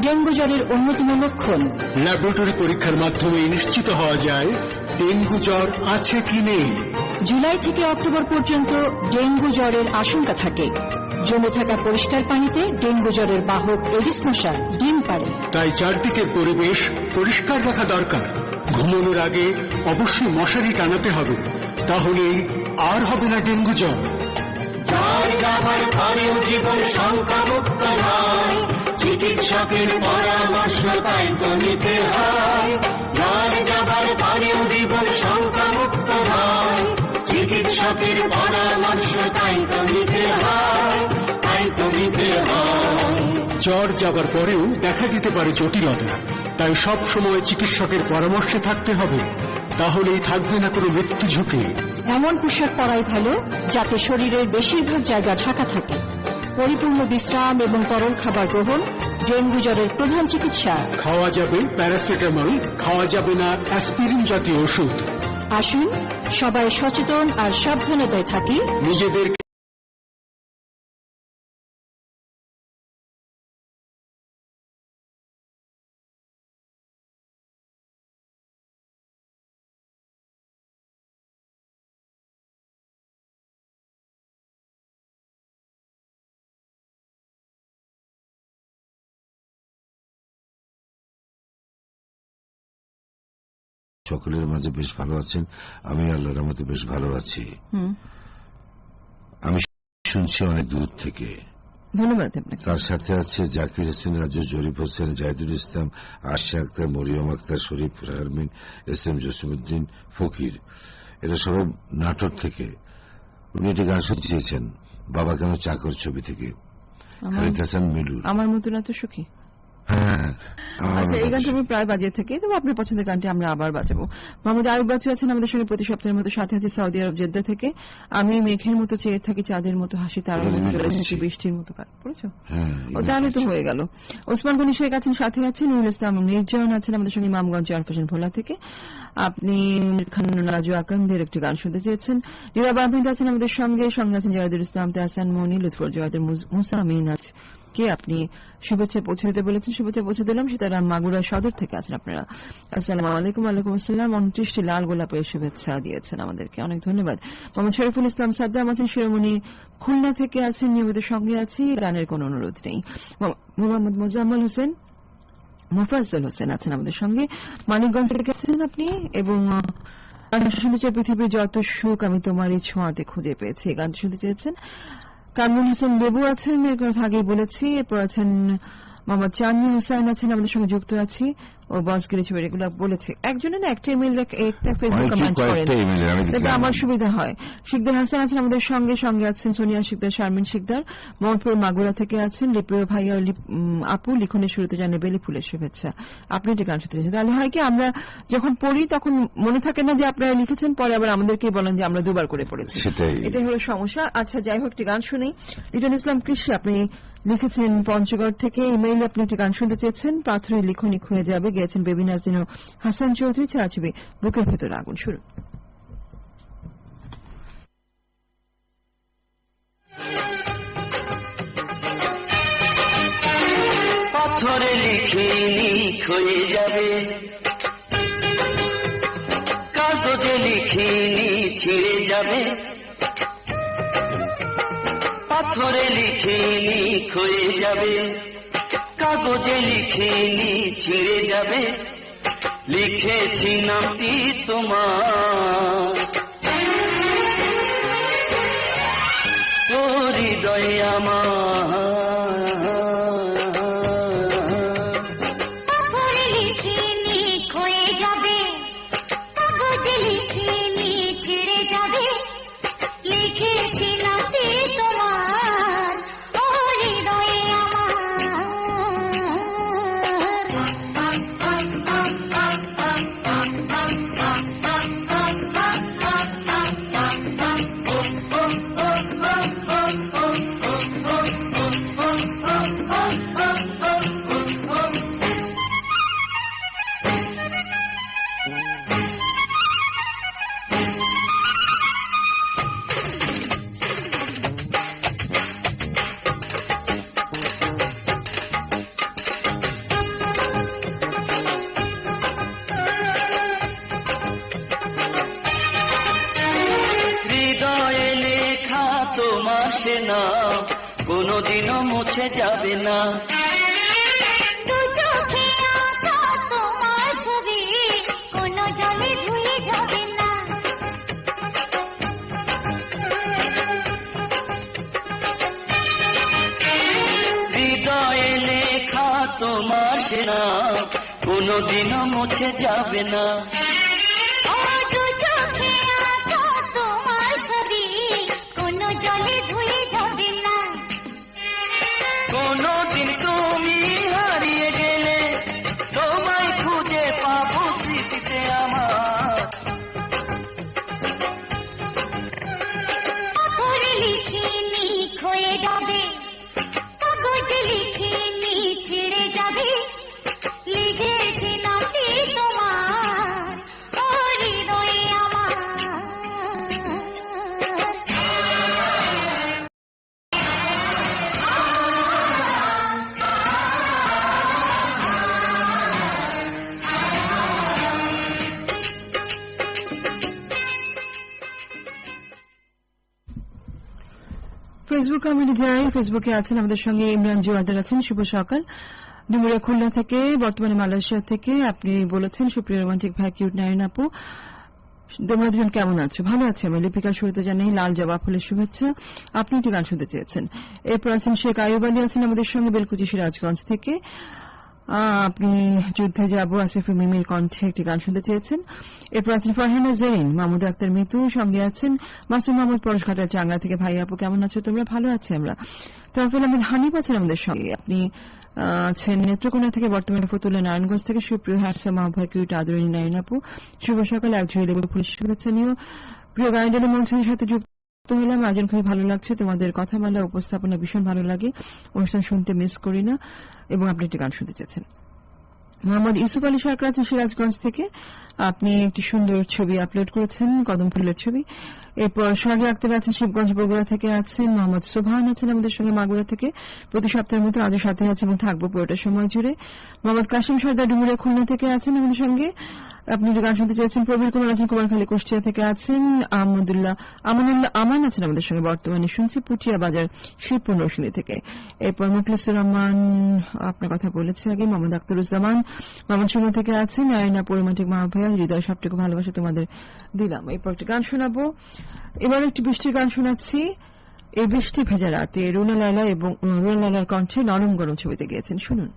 ডেঙ্গু জ্বরের অন্যতম লক্ষণ। ল্যাবরেটরি পরীক্ষার মাধ্যমে নিশ্চিত হওয়া যায় ডেঙ্গু জ্বর আছে কি নেই। জুলাই থেকে অক্টোবর পর্যন্ত ডেঙ্গু জ্বরের আশঙ্কা থাকে। জমে থাকা পরিষ্কার পানিতে ডেঙ্গু জ্বরের বাহক এডিস মশা ডিম পাড়ে। তাই চারদিকের পরিবেশ পরিষ্কার রাখা দরকার। ঘুমানোর আগে অবশ্যই মশারি টানাতে হবে, তাহলেই আর হবে না ডেঙ্গু জ্বর। জ্বর যাবার পরেও জীবন শঙ্কামুক্ত নয়, চিকিৎসকের পরামর্শ তাই তো নিতে হয়। জ্বর যাবার পরেও জীবন শঙ্কামুক্ত নয়, চিকিৎসকের পরামর্শ তাই তো নিতে হয়, তাই তো নিতে হয়। জ্বর যাবার পরেও দেখা দিতে পারে জটিলতা, তাই সব সময় চিকিৎসকের পরামর্শে থাকতে হবে, তাহলেই থাকবে না কোনো মৃত্যু ঝুঁকি। এমন পোশাক পরাই ভালো যাতে শরীরের বেশিরভাগ জায়গা ঢাকা থাকে। পরিপূর্ণ বিশ্রাম এবং তরল খাবার গ্রহণ ডেঙ্গু জ্বরের প্রধান চিকিৎসা। খাওয়া যাবে প্যারাসিটামল, খাওয়া যাবে না অ্যাসপিরিন জাতীয় ওষুধ। আসুন সবাই সচেতন আর সাবধানতায় থাকি। নিজেদের সকলের মাঝে বেশ ভালো আছেন। আমি আল্লাহর রহমতে বেশ ভালো আছি। আমি শুনছি অনেক দূর থেকে। ধন্যবাদ আপনাকে। তার সাথে আছে জাকির হোসেন রাজু, জরিফ হোসেন, জাহিদুল ইসলাম, আশা আক্তার, মরিয়ম আক্তার, শরীফ শারমিন, এস এম জসিমউদ্দিন, ফকির। এরা সবাই নাটোর থেকে। উনি একটি গান শুনতে চেয়েছেন, বাবা কেন চাকর ছবি থেকে, খালিদ হাসান মিলুর। আমার মতো না তো সুখী। হ্যাঁ, আচ্ছা, এই গানটা আমি প্রায় বাজিয়ে থাকি, তবে আপনার পছন্দের গানটি আমরা আবার বাজাবো। মোহাম্মদ আয়ুব বাচ্চু আছেন আমাদের সঙ্গে প্রতি সপ্তাহের মতো, সাথে আছে সৌদি আরব জেদ্দা থেকে। আমি মেঘের মতো চেয়ে থাকি, চাঁদের মতো হাসি, তারার মতো জ্বলে থাকি, বৃষ্টির মতো কাজ পড়েছো। ও তাহলে তো হয়ে গেল। ওসমান গনি শেখ আছেন, সাথে আছেন নুরুল ইসলাম নির্জন আছেন আমাদের সঙ্গে ইমামগঞ্জ আরফাশন ভোলা থেকে। আপনি খান রাজু আকান্দের একটি গান শুনতে চেয়েছেন। নীরব আহমেদ আছেন আমাদের সঙ্গে, সঙ্গে আছেন জাহিদুল ইসলাম, তাহসান মনি, লুৎফর জওয়াদের, মুসা আমিন আছে কে আপনি শুভেচ্ছা পৌঁছে দিতে বলেছেন, শুভেচ্ছা পৌঁছে দিলাম। সীতারাম মাগুরা সদর থেকে আছেন আপনারা। আসসালামু আলাইকুম। ওয়ালাইকুম আসসালাম। 29টি লাল গোলাপের শুভেচ্ছা দিয়েছেন আমাদেরকে, অনেক ধন্যবাদ। মোহাম্মদ শরীফুল ইসলাম সাদ্দাম আছেন শিরোমণি খুলনা থেকে আছেন, নিয়মিত সঙ্গে আছি, গানের কোনো অনুরোধ নেই। মোহাম্মদ মোজাম্মেল হোসেন, মোফাজ্জল হোসেন আছেন আমাদের সঙ্গে, মানিকগঞ্জ থেকে আছেন আপনি, এবং গান শুনতে চাই পৃথিবীর যত সুখ আমি তোমারই ছোঁয়াতে খুঁজে পেয়েছি। এই গানটি শুনতে চেয়েছেন কামরুল হাসান লেবু আছেন, এর কথা আগেই বলেছি। এরপর আছেন মোহাম্মদ চাঁদনি হুসাইন আছেন, আমাদের সঙ্গে যুক্ত আছে। ও বসগিরি ছবি এগুলো বলেছে। একজনের না একটা ইমেল একটা ফেসবুক কমেন্ট করেন, যাতে আমার সুবিধা হয়। শিকদার হাসান আছেন আমাদের সঙ্গে, সঙ্গে আছেন সোনিয়া শিকদার, শারমিন শিকদার, মোহাম্মদপুর মাগুরা থেকে আছেন। লিপ্রিয় ভাইয়া আপু লিখনের শুরুতে জানে বেলি ফুলের শুভেচ্ছা। আপনি এটা গান শুনতে চাইছেন, তাহলে হয় কি আমরা যখন পড়ি তখন মনে থাকে না যে আপনারা লিখেছেন, পরে আবার আমাদেরকেই বলেন যে আমরা দুবার করে পড়েছি, এটাই হলো সমস্যা। আচ্ছা যাই হোক, একটি গান শুনি। লিটন ইসলাম কৃষি আপনি লিখেছেন পঞ্চগড় থেকে, ইমেইলে আপনি একটি গান শুনতে চেয়েছেন পাথরের লিখনি হয়ে যাবে, গেয়েছেন বেবি নাজদিন ও হাসান চৌধুরী। ছায়াছবি বুকের ভেতরে আগুন। শুরু। পাথরে লিখিনি হয়ে যাবে, কাগজে লিখিনি ছিঁড়ে যাবে, পাথরে লিখিনি হয়ে যাবে, কাগজে লিখিনি ছিঁড়ে যাবে, লিখেছি নামটি তোমার ও হৃদয়ে আমার। কোনদিনও মুছে যাবে না, দু চোখে আঁকা তোমার ছবি কোন জলে ধুয়ে যাবে না। হৃদয়ে লেখা তোমার সে নাম কোনদিনও মুছে যাবে না। কোনদিন তুমি হারিয়ে গেলে তোমায় খুঁজে পাবো স্মৃতিতে আমার। পাথরে লিখিনি হয়ে যাবে, কাগজে লিখিনি ছিঁড়ে যাবে, লিখেছি নামটি তোমার ও হৃদয়ে আমার। ফেসবুক কমেন্টে যাই। ফেসবুকে আছেন আমাদের সঙ্গে ইমরান জোয়ারদার আছেন, শুভ সকাল। ডুমুরিয়া খুলনা থেকে, বর্তমানে মালয়েশিয়া থেকে। আপনি বলেছেন সুপ্রিয় রোমান্টিক ভাই কিউট নারিন আপু, তোমরা দুজন কেমন আছো? ভালো আছি আমি। লিপিকার শুরুতে জানাই লাল জবা ফুলের শুভেচ্ছা। আপনি একটি গান শুনতে চেয়েছেন। এরপর আছেন শেখ আয়ুব আলী আছেন আমাদের সঙ্গে বেলকুচি সিরাজগঞ্জ থেকে। আপনি যুদ্ধে যাব আসিফ মিমির কণ্ঠে একটি গান শুনতে চেয়েছেন। এরপর আছেন ফারহানা জেরিন, মাহমুদ আক্তার মিতু, সঙ্গে আছেন মাসুম মাহমুদ পরশঘাটার চাঙ্গা থেকে। ভাই আপু কেমন আছো তোমরা? ভালো আছি আমরা। তরফুল আহমেদ হানিফ আছেন আমাদের সঙ্গে। আপনি আছেন নেত্রকোনা থেকে, বর্তমানে ফতুল্লা নারায়ণগঞ্জ থেকে। সুপ্রিয় হ্যাটসা মাহভাই কিউট আদরণী নাইন আপু, শুভ সকাল। একঝুড়ি লেবু ফুলের শুভেচ্ছা নিয়েও প্রিয় গায়িকা মঞ্চের সাথে যুক্ত হলাম। আয়োজন খুবই ভালো লাগছে, তোমাদের কথা বলা উপস্থাপনা ভীষণ ভালো লাগে, অনুষ্ঠান শুনতে মিস করি না। এবং আপনি একটি গান শুনতে চেয়েছেন। মোহাম্মদ ইউসুফ আলী সরকার আছেন সিরাজগঞ্জ থেকে। আপনি একটি সুন্দর ছবি আপলোড করেছেন, কদম ফুলের ছবি। এরপর সোহাগী আক্তার আছেন শিবগঞ্জ বগুড়া থেকে আছেন। মোহাম্মদ সোভান আছেন আমাদের সঙ্গে মাগুরা থেকে। প্রতি সপ্তাহের মতো আজও সাথে আছে এবং থাকবো পুরোটা সময় জুড়ে। মোহাম্মদ কাশিম সর্দার ডুমুরিয়া খুলনা থেকে আছেন আমাদের সঙ্গে। আপনি যে গান শুনতে চেয়েছেন। প্রবীর কুমার আছেন কুমারখালী কুষ্টিয়া থেকে আছেন। আমানুল্লাহ আমান আছেন আমাদের সঙ্গে, বর্তমানে শুনছি পুটিয়া বাজার শিবপুর নরসিংদী থেকে। এরপর মুখলিসুর রহমান আপনার কথা বলেছে আগে। মোহাম্মদ আখতারুজ্জামান মামনসিংহ থেকে আছেন। আয়না পরিমাটিক মহাভাই ভাইয়া, হৃদয় সবটুকু ভালোবাসা তোমাদের দিলাম। এরপর একটি গান শোনাবো, এবার একটি বৃষ্টির গান শোনাচ্ছি। এই বৃষ্টি ভেজা রাতে রুনা লায়লা এবং রুনা লায়লার কণ্ঠে নরম গরম ছবিতে গেয়েছেন, শুনুন।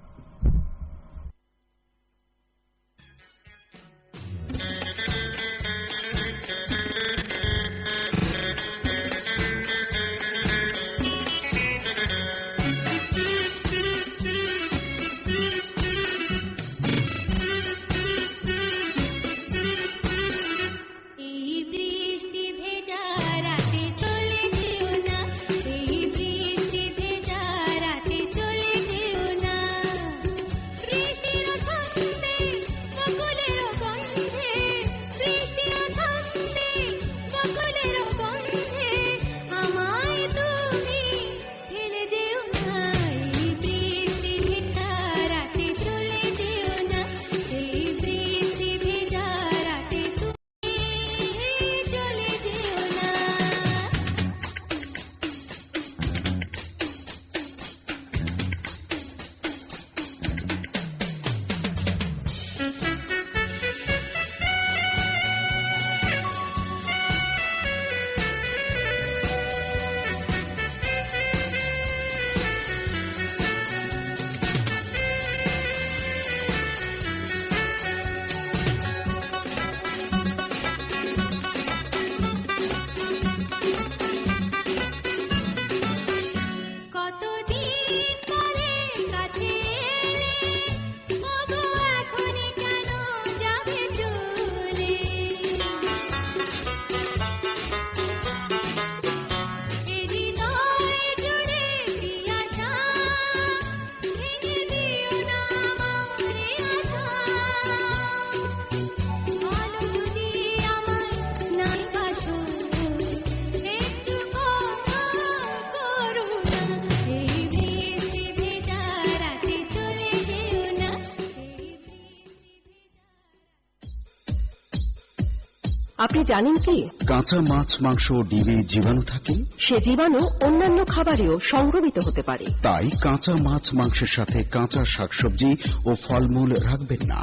আপনি জানেন কি কাঁচা মাছ, মাংস ও ডিমে জীবাণু থাকে? সে জীবাণু অন্যান্য খাবারেও সংক্রমিত হতে পারে। তাই কাঁচা মাছ, মাংসের সাথে কাঁচা শাকসবজি ও ফলমূল রাখবেন না।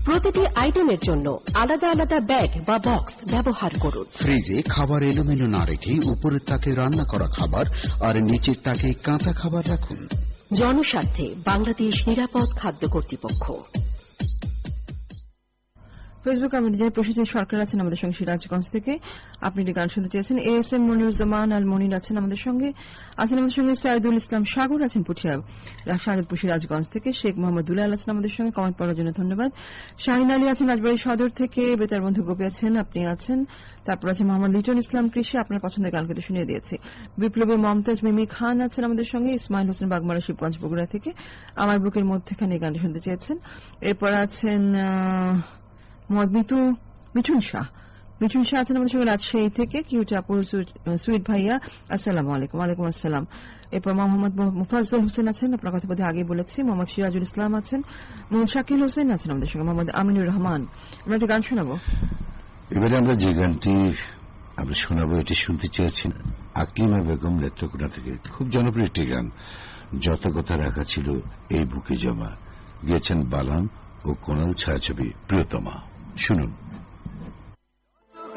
প্রতিটি আইটেমের জন্য আলাদা আলাদা ব্যাগ বা বক্স ব্যবহার করুন। ফ্রিজে খাবার এলোমেলো না রেখে উপরের তাকে রান্না করা খাবার আর নিচের তাকে কাঁচা খাবার রাখুন। জনস্বার্থে বাংলাদেশ নিরাপদ খাদ্য কর্তৃপক্ষ। ফেসবুক কমেন্টে প্রসেনজিৎ সরকার আছেন আমাদের সঙ্গে সিরাজগঞ্জ থেকে, আপনি একটি গান শুনতে চেয়েছেন। ASM মনিরুজ্জামান আল মনির আছেন আমাদের সঙ্গে সাইদুল ইসলাম সাগর আছেন পুঠিয়া শাহাদপুর সিরাজগঞ্জ থেকে, শেখ মোহাম্মদ দুলাল আছেন আমাদের সঙ্গে, কমেন্ট পড়ার জন্য ধন্যবাদ। শাহিন আলী আছেন রাজবাড়ী সদর থেকে, বেতার বন্ধু গোপী আছেন, আপনি আছেন, তারপর আছে মোহাম্মদ লিটন ইসলাম কৃষি, আপনার পছন্দের গান কিন্তু শুনিয়ে দিয়েছে। বিপ্লবী মমতাজ মিমি খান আছেন আমাদের সঙ্গে, ইসমাইল হোসেন বাগমারা শিবগঞ্জ বগুড়া থেকে, আমার বুকের মধ্যেখানে গানটি শুনতে চেয়েছেন। এরপর আছেন মিঠুন শাহ আছেন আমাদের সঙ্গে রাজশাহী থেকে, কিউটাপুর সুইট ভাইয়া, আসসালামু আলাইকুম। ওয়ালাইকুম আসসালাম। এরপর মোহাম্মদ মুফাজ্জল হোসেন আছেন, আপনার কথা বোধহয় আগে বলেছি, মোহাম্মদ সিরাজুল ইসলাম আছেন, মোহাম্মদ শাকিল হোসেন আছেন আমাদের সঙ্গে, মোহাম্মদ আমিনুর রহমান। আমরা একটা গান শোনাবো। এবারে আমরা যে গানটি আমরা শোনাবো এটি শুনতে চেয়েছেন আকলিমা বেগম নেত্রকোনা থেকে। খুব জনপ্রিয় একটি গান, যত কথা রাখা ছিল এই বুকে জমা, গেয়েছেন বালাম ও কোনাল ছায়াছবি প্রিয়তমা। শুনুন।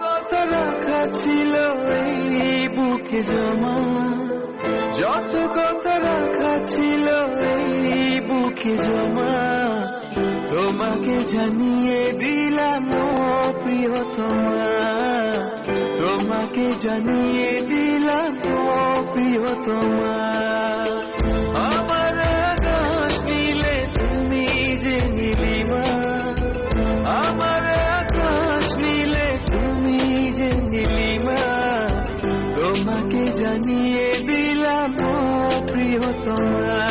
কথা রাখা ছিল এই বুকে জমা, যত কথা রাখা ছিল এই বুকে জমা, তোমাকে জানিয়ে দিলাম ও প্রিয়তমা, তোমাকে জানিয়ে দিলাম ও প্রিয়তমা। আমার আকাশ নীলে তুমি যে নীলিমা, আমার আকাশ নীলে তুমি যে নীলিমা, তোমাকে জানিয়ে দিলাম ও প্রিয়তমা,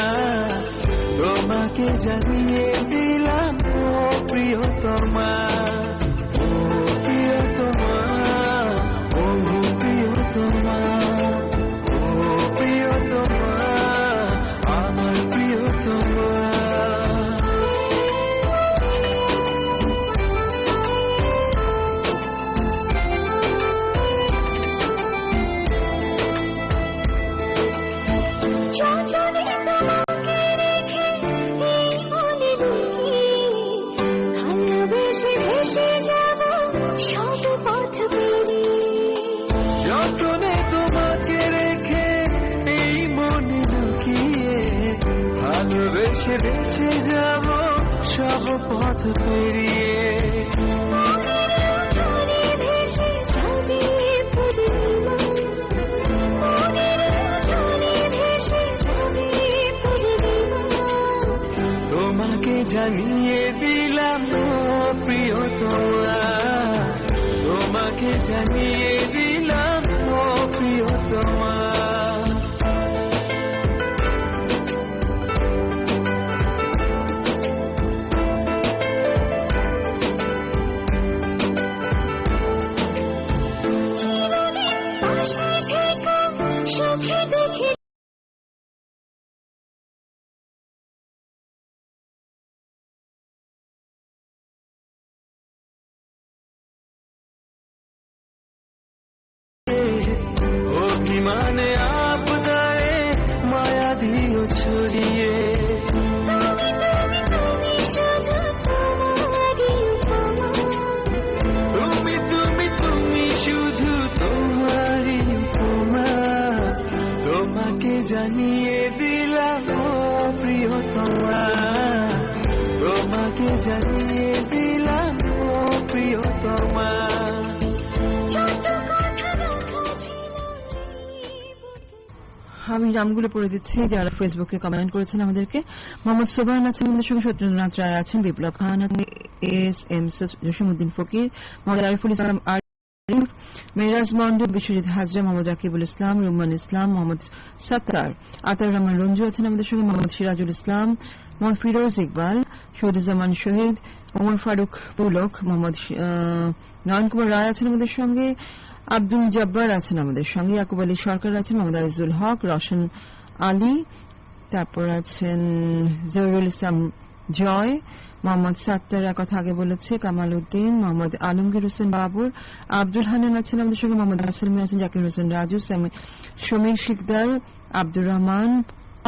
তোমাকে জানিয়ে দিলাম ও প্রিয়তমা, ও প্রিয়তমা, ও প্রিয়তমা, ও প্রিয়তমা, আমার প্রিয়তমা। ভালোবেসে ভেসে যাব সব পথ পেরিয়ে। যতনে তোমাকে রেখে এই মনে লুকিয়ে, ভালোবেসে ভেসে যাব সব পথ পেরিয়ে। তোমাকে জানিয়ে দিলাম ও প্রিয়তমা, তোমাকে জানিয়ে দিলাম ও প্রিয়তমা। সুখে দেখে অভিমানে আপদায়ে মায়া দিও ছড়িয়ে। তুমি তুমি তুমি শুধু তোমারই উপমা, তোমাকে জানিয়ে দিলাম ও প্রিয়তমা, তোমাকে জানিয়ে দিলাম ও প্রিয়তমা। আমি নামগুলো পড়ে দিচ্ছি যারা ফেসবুকে কমেন্ট করেছেন আমাদেরকে। মোহাম্মদ সোবান আছেন আমাদের সঙ্গে, সত্যেন্দ্রনাথ রায় আছেন, বিপ্লব খান আছেন, এস এম জসিমউদ্দিন ফকির, মোহাম্মদ আরিফুল ইসলাম আরিফ, মেরাজ মন্ডল, বিশ্বজিৎ হাজরা, মোহাম্মদ রাকিবুল ইসলাম, রুমান ইসলাম, মোহাম্মদ সত্তার, আতাউর রহমান রঞ্জু আছেন আমাদের সঙ্গে, মোহাম্মদ সিরাজুল ইসলাম, মোহাম্মদ ফিরোজ ইকবাল, শহীদুজ্জামান শহীদ, ওমর ফারুক পুলক, মোহাম্মদ নয়ন কুমার রায় আছেন আমাদের সঙ্গে, আব্দুল জব্বার আছেন আমাদের সঙ্গে, ইয়াকুব আলী সরকার আছেন, মোহাম্মদ আইজুল হক, রওশন আলী, তারপর আছেন জহিরুল ইসলাম জয়, মোহাম্মদ সাত্তার কথা আগে বলেছে, কামাল উদ্দিন, মোহাম্মদ আলমগীর হোসেন বাবুর, আব্দুল হান্নান আছেন আমাদের সঙ্গে, মোহাম্মদ আসলমি আছেন, জাকির হোসেন রাজু, সমীর শিকদার, আব্দুর রহমান,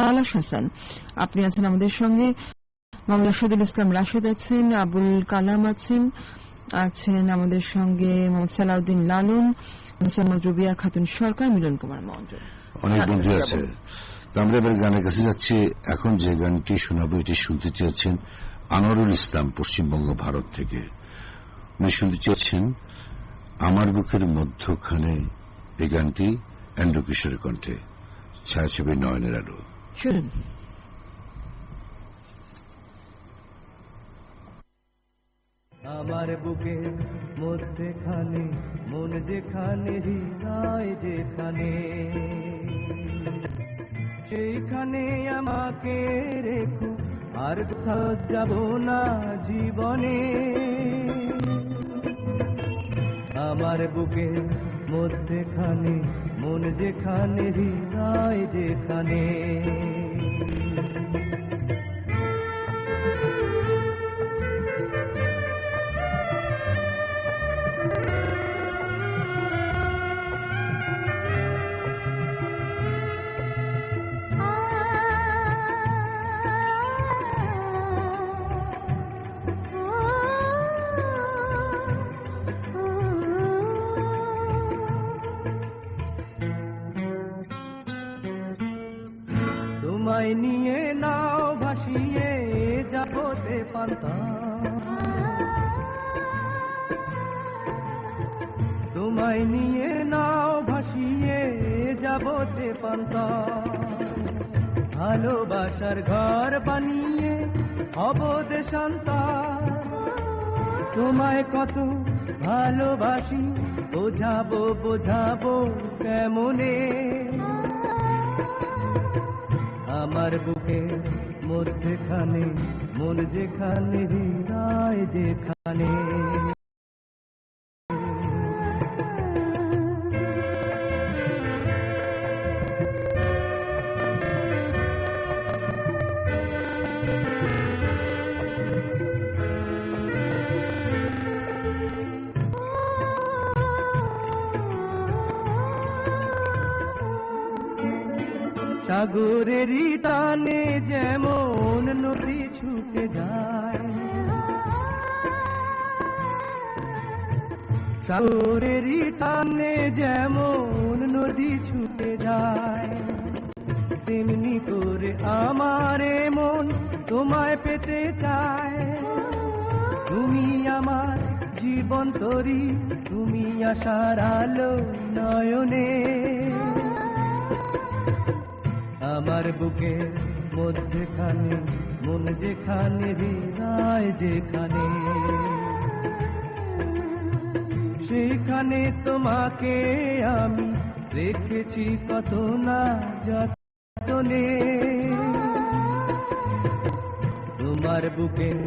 আলাস হাসান আপনি আছেন আমাদের সঙ্গে, মোহাম্মদ রাশেদুল ইসলাম রাশেদ আছেন, আবুল কালাম আছেন আমাদের সঙ্গে, মোহাম্মদ সালাউদ্দিন লালন, মোসাম্মদ রুবিয়া খাতুন সরকার, মিলন কুমার মন্ডল। অনেক বন্ধু আছে। আমরা এবার গানের কাছে যাচ্ছি। এখন যে গানটি শোনাবো এটি শুনতে চেয়েছেন আনোয়ারুল ইসলাম, পশ্চিমবঙ্গ, ভারত থেকে। উনি শুনতে চেয়েছেন আমার বুকের মধ্যখানে। এই গানটি এন্ড্রু কিশোরের কণ্ঠে, ছায়াছবি নয়নের আলো। শুনুন। আমার বুকের মধ্যখানে মন যেখানে, হৃদয় যেখানে, সেইখানে আমাকে রেখো, আর কোথাও যাব না জীবনে। আমার বুকের মধ্যখানে মন যেখানে, হৃদয় যেখানে। তোমায় নিয়ে নাও ভাসিয়ে যাবতে পান্তা, তোমায় নিয়ে নাও ভাসিয়ে যাবতে পান্তা, ভালোবাসার ঘর বানিয়ে হব দেশান্তা। তোমায় কত ভালোবাসি বোঝাবো বোঝাবো কেমনে। আমার বুকের মধ্যখানে মন যেখানে, হৃদয় যেখানে। সাগরেরই টানে যেমন নদী ছুটে যায়, সাগরেরই টানে যেমন নদী ছুটে যায়, তেমনি করে আমার মন তোমায় পেতে চায়। তুমি আমার জীবন তরি, তুমি আশার আলো নয়নে, আমার বুকের মধ্যেখানে মন যেখানে হৃদয় যেখানে, সেখানে তোমাকে আমি রেখেছি কত না যতনে। তোমার বুকের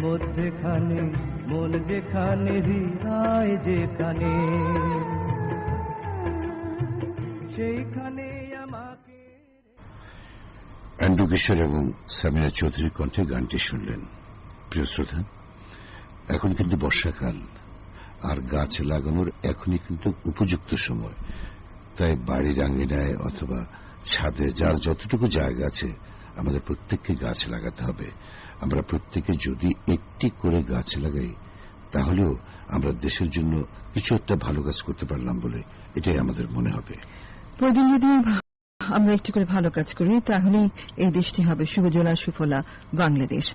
মধ্যেখানে মন যেখানে হৃদয় যেখানে, সেইখানে আমাকে। অ্যান্ড্রু কিশোর এবং সামিরা চৌধুরীর কণ্ঠে গানটি শুনলেন। প্রিয় শ্রোতা, এখন কিন্তু বর্ষাকাল, আর গাছ লাগানোর এখনই কিন্তু উপযুক্ত সময়। তাই বাড়ির আঙিনায় অথবা ছাদে যার যতটুকু জায়গা আছে আমাদের প্রত্যেককে গাছ লাগাতে হবে। আমরা প্রত্যেকে যদি একটি করে গাছ লাগাই তাহলেও আমরা দেশের জন্য কিছু একটা ভালো কাজ করতে পারলাম বলে এটাই আমাদের মনে হবে। প্রতিদিন যদি আমরা একটু করে ভালো কাজ করি তাহলেই এই দেশটি হবে সুজলা সুফলা বাংলাদেশ।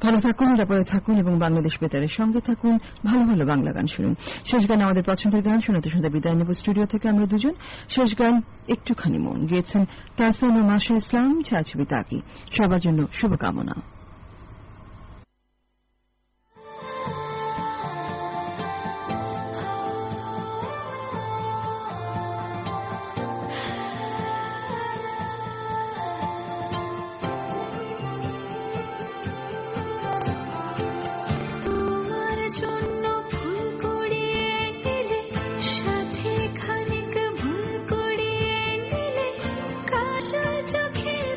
ভালো থাকুন, নিরাপদে থাকুন এবং বাংলাদেশ বেতারের সঙ্গে থাকুন। ভালো ভালো বাংলা গান শুনুন। শেষ গান আমাদের পছন্দের গান শোনাতে শোনাতে বিদায় নেব স্টুডিও থেকে আমরা দুজন। শেষ গান একটুখানি মন গেয়েছেন তাহসান ও মাশা ইসলাম, ছায়াছবি তাকি। সবার জন্য শুভকামনা।